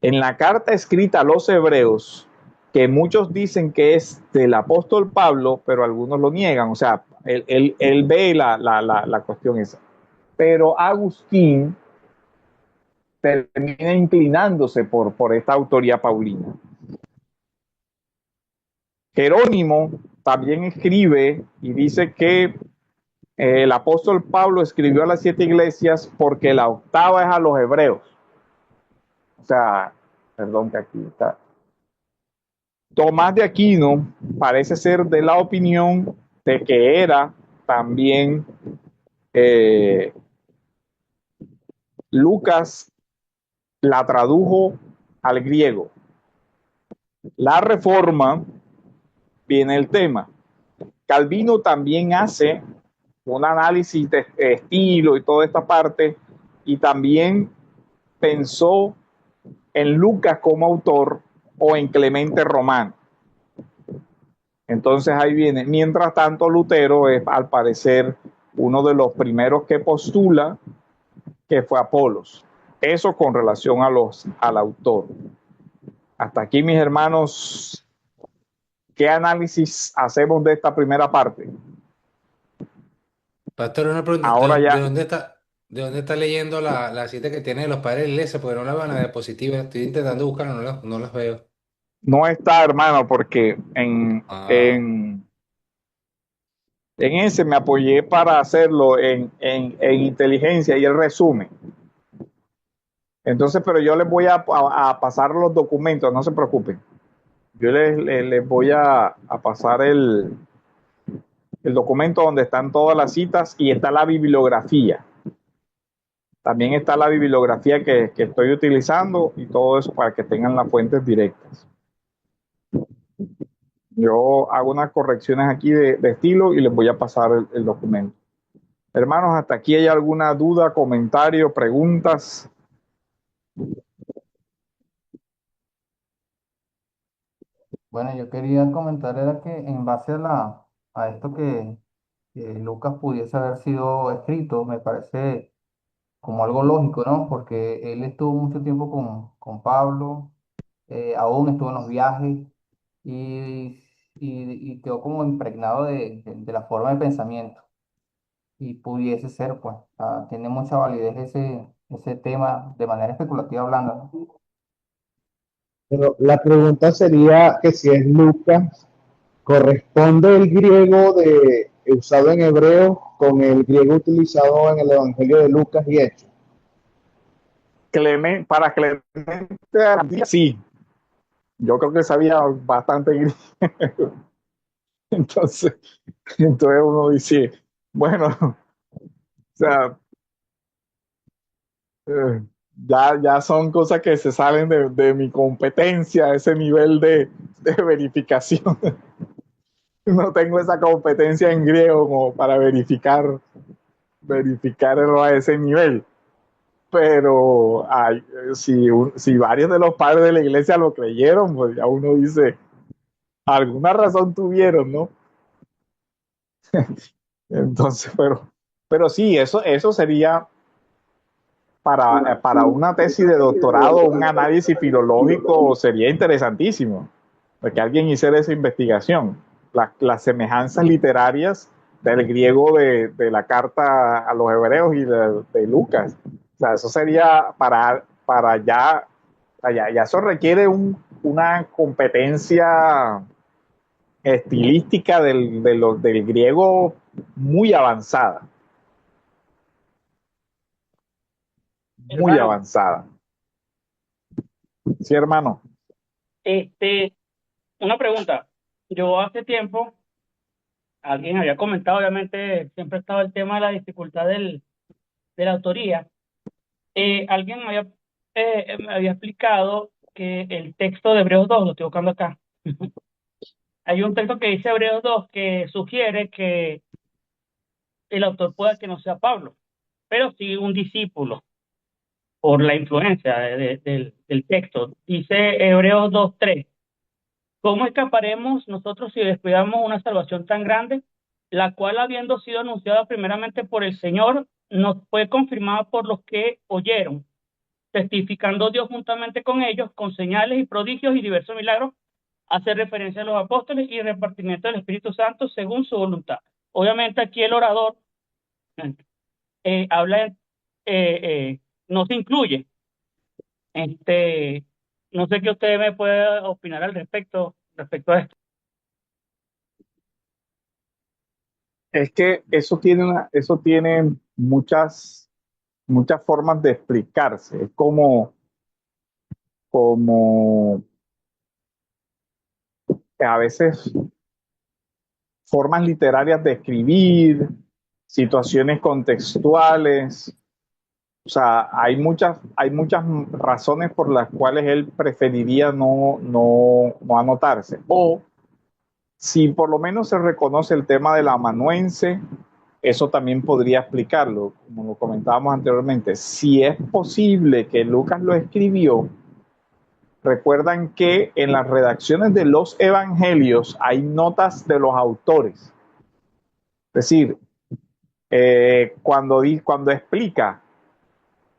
en la carta escrita a los hebreos, que muchos dicen que es del apóstol Pablo, pero algunos lo niegan, o sea, él ve la cuestión esa. Pero Agustín termina inclinándose por esta autoría paulina. Jerónimo también escribe y dice que el apóstol Pablo escribió a las 7 iglesias porque la octava es a los hebreos. O sea, perdón que aquí está. Tomás de Aquino parece ser de la opinión de que era también Lucas la tradujo al griego. La Reforma viene el tema. Calvino también hace un análisis de estilo y toda esta parte, y también pensó en Lucas como autor o en Clemente Romano. Entonces ahí viene. Mientras tanto, Lutero es al parecer uno de los primeros que postula que fue Apolos. Eso con relación al autor. Hasta aquí, mis hermanos, ¿qué análisis hacemos de esta primera parte? Pastor, una pregunta, Ahora ya, de dónde está leyendo la cita que tiene de los padres de la iglesia? Porque no la van a diapositiva, estoy intentando buscarla, no las veo. no está, hermano, porque Ah, en ese me apoyé para hacerlo en inteligencia y el resumen. Entonces, pero yo les voy a pasar los documentos, no se preocupen. Yo les voy a pasar el documento donde están todas las citas y está la bibliografía. También está la bibliografía que estoy utilizando y todo eso para que tengan las fuentes directas. Yo hago unas correcciones aquí de estilo y les voy a pasar el documento. Hermanos, hasta aquí hay alguna duda, comentario, preguntas. Bueno, yo quería comentar era que en base a esto que Lucas pudiese haber sido escrito, me parece como algo lógico, ¿no? Porque él estuvo mucho tiempo con Pablo, aún estuvo en los viajes y, y quedó como impregnado de la forma de pensamiento. Y pudiese ser, pues, tiene mucha validez ese tema de manera especulativa hablando, ¿no? Pero la pregunta sería que si es Lucas, ¿corresponde el griego usado en hebreo con el griego utilizado en el Evangelio de Lucas y Hechos? Para Clemente, sí, yo creo que sabía bastante griego. Entonces, entonces uno dice, bueno, o sea, eh, ya son cosas que se salen de mi competencia, ese nivel de verificación. No tengo esa competencia en griego como para verificarlo a ese nivel. Pero si varios de los padres de la iglesia lo creyeron, pues ya uno dice, alguna razón tuvieron, ¿no? Entonces, pero sí, eso sería para una tesis de doctorado, un análisis filológico, sería interesantísimo, de que alguien hiciera esa investigación. Las semejanzas literarias del griego de la carta a los hebreos y de Lucas. O sea, eso sería para ya eso requiere una competencia estilística del griego muy avanzada, muy Hermano, avanzada. Sí, hermano. una pregunta. yo hace tiempo, alguien había comentado, obviamente siempre estaba el tema de la dificultad de la autoría. Alguien me había explicado que el texto de Hebreos 2 lo estoy buscando acá. Hay un texto que dice Hebreos 2 que sugiere que el autor pueda que no sea Pablo, pero sí un discípulo por la influencia del texto. Dice Hebreos 2:3. ¿Cómo escaparemos nosotros si descuidamos una salvación tan grande, la cual habiendo sido anunciada primeramente por el Señor, nos fue confirmada por los que oyeron, testificando Dios juntamente con ellos, con señales y prodigios y diversos milagros, hace referencia a los apóstoles y repartimiento del Espíritu Santo según su voluntad? Obviamente aquí el orador habla, no se incluye. No sé qué usted me puede opinar al respecto a esto. Es que eso tiene muchas formas de explicarse. Es como a veces formas literarias de escribir, situaciones contextuales. O sea, hay muchas razones por las cuales él preferiría no anotarse. O si por lo menos se reconoce el tema del amanuense, eso también podría explicarlo, como lo comentábamos anteriormente. Si es posible que Lucas lo escribió, recuerdan que en las redacciones de los evangelios hay notas de los autores. Es decir, cuando explica,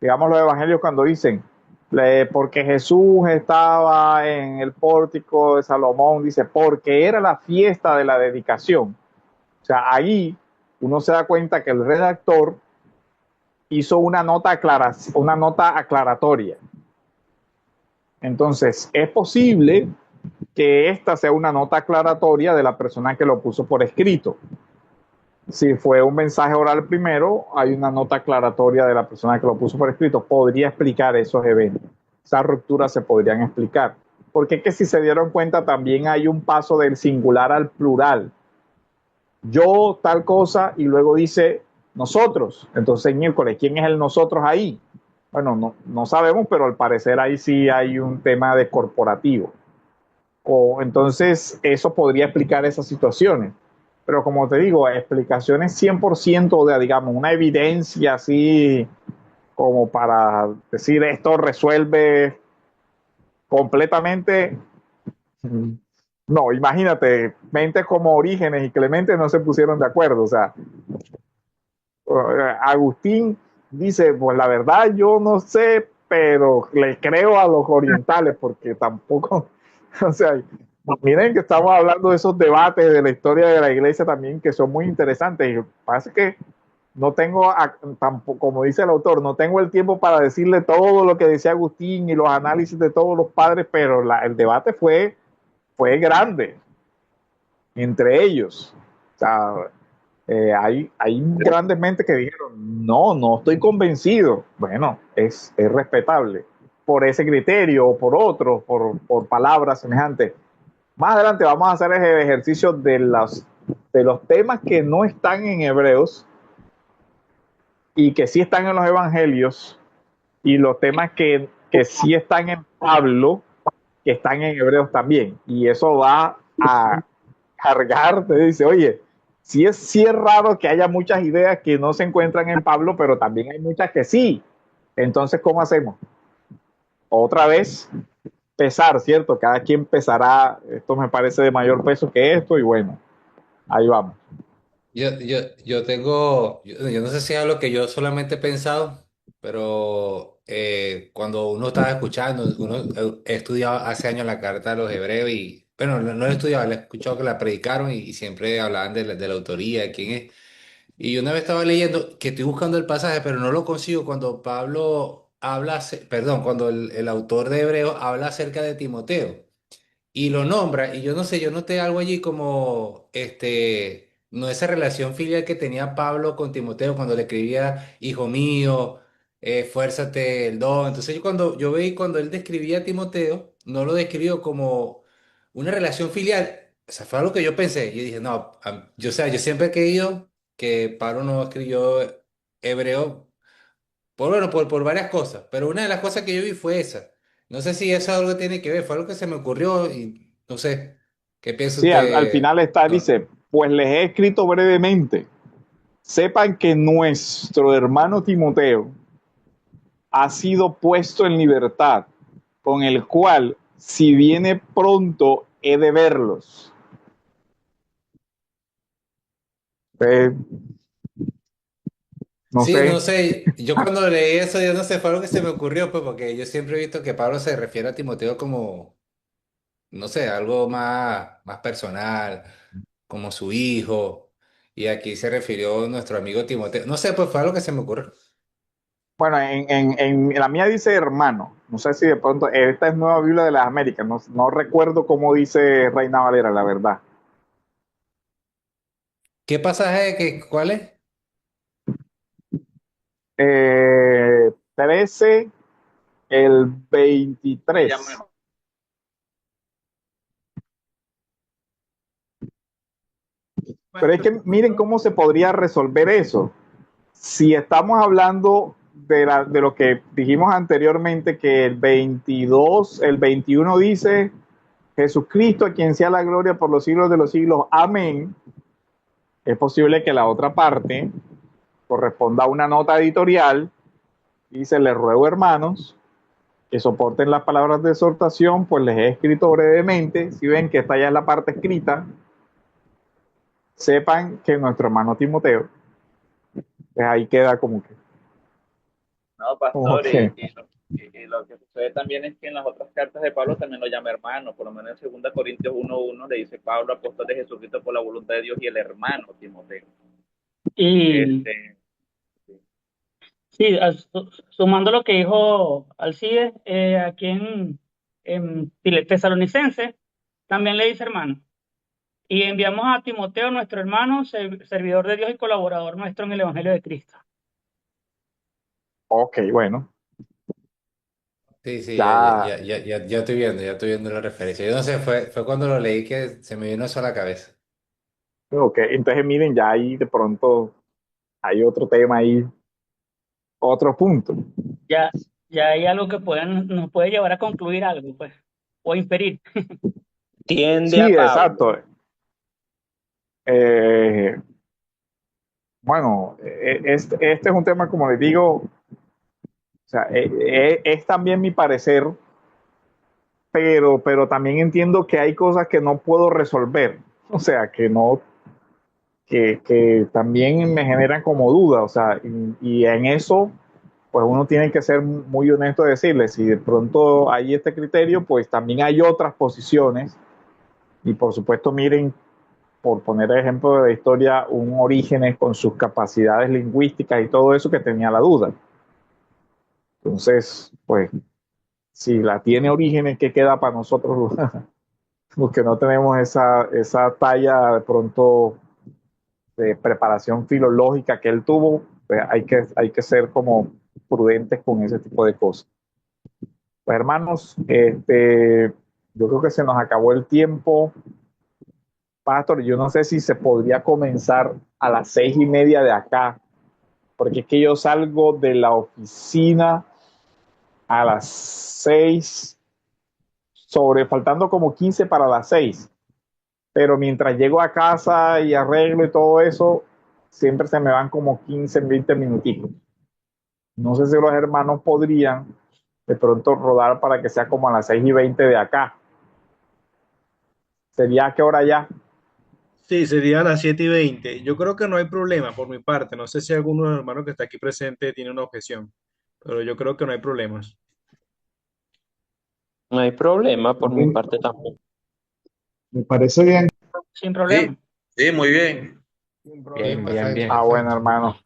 digamos los evangelios cuando dicen, porque Jesús estaba en el pórtico de Salomón, dice, porque era la fiesta de la dedicación. O sea, ahí uno se da cuenta que el redactor hizo una nota aclaratoria. Entonces, es posible que esta sea una nota aclaratoria de la persona que lo puso por escrito. Si fue un mensaje oral primero, hay una nota aclaratoria de la persona que lo puso por escrito. Podría explicar esos eventos. Esas rupturas se podrían explicar. Porque es que si se dieron cuenta, también hay un paso del singular al plural. Yo tal cosa y luego dice nosotros. Entonces, miércoles, ¿quién es el nosotros ahí? Bueno, no sabemos, pero al parecer ahí sí hay un tema de corporativo. Entonces, eso podría explicar esas situaciones. Pero como te digo, explicaciones 100% de, digamos, una evidencia así como para decir esto resuelve completamente. No, imagínate, mentes como Orígenes y Clemente no se pusieron de acuerdo. O sea, Agustín dice, pues la verdad yo no sé, pero le creo a los orientales porque tampoco, o sea, miren que estamos hablando de esos debates de la historia de la iglesia también que son muy interesantes. Y parece que no tengo, tampoco, como dice el autor, no tengo el tiempo para decirle todo lo que decía Agustín y los análisis de todos los padres, pero el debate fue grande entre ellos. O sea, hay grandes mentes que dijeron, no estoy convencido. Bueno, es respetable por ese criterio o por otros, por palabras semejantes. Más adelante vamos a hacer el ejercicio de los temas que no están en Hebreos y que sí están en los Evangelios y los temas que sí están en Pablo, que están en Hebreos también. Y eso va a cargar, te dice, oye, sí es raro que haya muchas ideas que no se encuentran en Pablo, pero también hay muchas que sí. Entonces, ¿cómo hacemos? Otra vez, pesar, ¿cierto? Cada quien pesará, esto me parece de mayor peso que esto, y bueno, ahí vamos. Yo no sé si es lo que yo solamente he pensado, pero cuando uno estaba escuchando, uno he estudiado hace años la carta de los hebreos y, bueno, no la he estudiado, la he escuchado que la predicaron y siempre hablaban de la autoría, de quién es. Y una vez estaba leyendo, que estoy buscando el pasaje, pero no lo consigo cuando Pablo habla, perdón, cuando el autor de Hebreos habla acerca de Timoteo y lo nombra, y yo no sé, yo noté algo allí como, no esa relación filial que tenía Pablo con Timoteo cuando le escribía, hijo mío, fuérzate el don. Entonces yo veí cuando él describía a Timoteo, no lo describió como una relación filial, sea, fue algo que yo pensé. Yo dije, no, yo, o sea, yo siempre he creído que Pablo no escribió hebreo bueno, por varias cosas, pero una de las cosas que yo vi fue esa. No sé si eso algo tiene que ver, fue algo que se me ocurrió y no sé, ¿qué piensa Sí, al usted, final está, doctor? dice, pues les he escrito brevemente. Sepan que nuestro hermano Timoteo ha sido puesto en libertad, con el cual, si viene pronto, he de verlos. Eh, no Sí, no sé, sé, yo cuando leí eso, yo no sé, fue algo que se me ocurrió, pues, porque yo siempre he visto que Pablo se refiere a Timoteo como, no sé, algo más personal, como su hijo, y aquí se refirió nuestro amigo Timoteo. No sé, pues fue algo que se me ocurrió. bueno, en la mía dice hermano. No sé si de pronto, esta es Nueva Biblia de las Américas. No, no recuerdo cómo dice Reina Valera, la verdad. ¿Qué pasaje, cuál es? 13, el Le llamo 23. Pero es que miren cómo se podría resolver eso. Si estamos hablando de lo que dijimos anteriormente, que el 22, el 21 dice, Jesucristo, a quien sea la gloria por los siglos de los siglos, amén. Es posible que la otra parte corresponda a una nota editorial. Dice, les ruego, hermanos, que soporten las palabras de exhortación, pues les he escrito brevemente. Si ven que esta ya es la parte escrita, sepan que nuestro hermano Timoteo, pues ahí queda No, como pastor, que y lo que sucede también es que en las otras cartas de Pablo también lo llama hermano, por lo menos en 2 Corintios 1:1 le dice Pablo, apóstol de Jesucristo por la voluntad de Dios y el hermano Timoteo. Y Este, sí, sumando lo que dijo Alcides, aquí en Tesalonicense, también le dice hermano. Y enviamos a Timoteo, nuestro hermano, servidor de Dios y colaborador nuestro en el Evangelio de Cristo. ok, bueno, Sí, sí, ya, ya estoy viendo la referencia. Yo no sé, fue cuando lo leí que se me vino eso a la cabeza. ok, entonces miren, ya ahí de pronto hay otro tema ahí, otro punto. Ya, ya hay algo que nos puede llevar a concluir algo, pues, o inferir. Tiende a Sí, Pablo. exacto. Eh, bueno, este es un tema, como les digo, o sea, es también mi parecer, pero también entiendo que hay cosas que no puedo resolver, o sea, que no, que también me generan como duda, o sea, y en eso, pues uno tiene que ser muy honesto de decirle, si de pronto hay este criterio, pues también hay otras posiciones, y por supuesto, miren, por poner ejemplo de la historia, un Orígenes con sus capacidades lingüísticas y todo eso que tenía la duda. Entonces, pues, si la tiene Orígenes, ¿qué queda para nosotros los que no tenemos esa talla de pronto de preparación filológica que él tuvo? Pues hay que ser como prudentes con ese tipo de cosas. Pues hermanos, yo creo que se nos acabó el tiempo. Pastor, yo no sé si se podría comenzar a las 6:30 de acá, porque es que yo salgo de la oficina a las 6, faltando como 15 para las 6. Pero mientras llego a casa y arreglo y todo eso, siempre se me van como 15, 20 minutitos. No sé si los hermanos podrían de pronto rodar para que sea como a las 6:20 de acá. ¿Sería a qué hora ya? Sí, serían las 7:20. Yo creo que no hay problema por mi parte. No sé si alguno de los hermanos que está aquí presente tiene una objeción, pero yo creo que no hay problemas. No hay problema por mi Me parte tampoco. parece bien. Sin Sí, problema. sí, muy bien. Sin Bien, problema. bien, bien. Ah, bueno, Perfecto. hermano,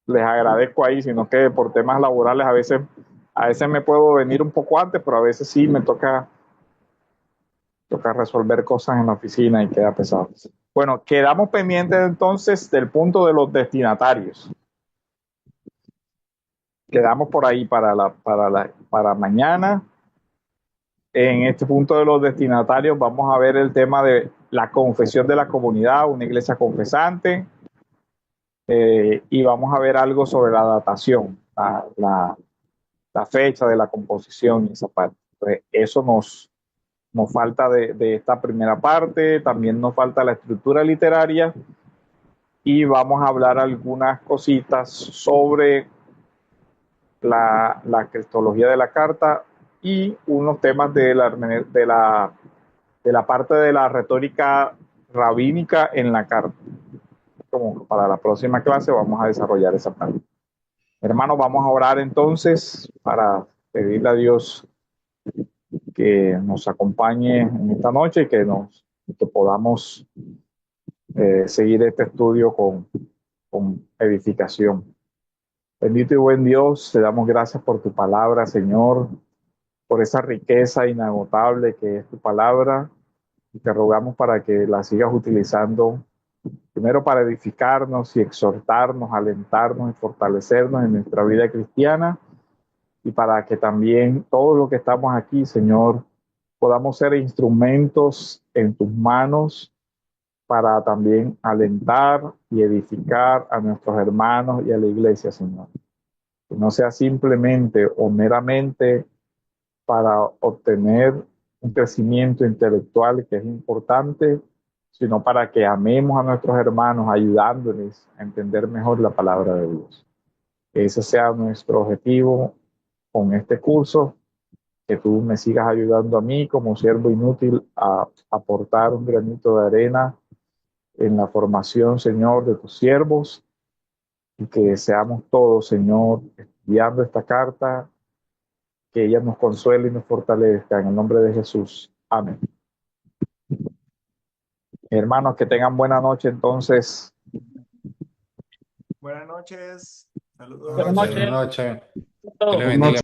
les agradezco ahí, sino que por temas laborales a veces me puedo venir un poco antes, pero a veces sí me toca resolver cosas en la oficina y queda pesado. Bueno, quedamos pendientes entonces del punto de los destinatarios. Quedamos por ahí para mañana. En este punto de los destinatarios vamos a ver el tema de la confesión de la comunidad, una iglesia confesante, y vamos a ver algo sobre la datación, la fecha de la composición y esa parte. Entonces, eso nos falta de esta primera parte. También nos falta la estructura literaria y vamos a hablar algunas cositas sobre la cristología de la carta y unos temas de la parte de la retórica rabínica en la carta. Como para la próxima clase vamos a desarrollar esa parte. Hermanos, vamos a orar entonces para pedirle a Dios que nos acompañe en esta noche y que podamos seguir este estudio con edificación. Bendito y buen Dios, te damos gracias por tu palabra, Señor, por esa riqueza inagotable que es tu palabra, y te rogamos para que la sigas utilizando primero para edificarnos y exhortarnos, alentarnos y fortalecernos en nuestra vida cristiana, y para que también todos los que estamos aquí, Señor, podamos ser instrumentos en tus manos para también alentar y edificar a nuestros hermanos y a la iglesia, Señor. Que no sea simplemente o meramente para obtener un crecimiento intelectual que es importante, sino para que amemos a nuestros hermanos, ayudándoles a entender mejor la palabra de Dios. Que ese sea nuestro objetivo con este curso, que tú me sigas ayudando a mí como siervo inútil a aportar un granito de arena en la formación, Señor, de tus siervos, y que seamos todos, Señor, estudiando esta carta, que ella nos consuele y nos fortalezca en el nombre de Jesús. Amén. Hermanos, que tengan buena noche entonces. Buenas noches. Saludos. Buenas noches. Buenas noches. Todo. Que le bendiga.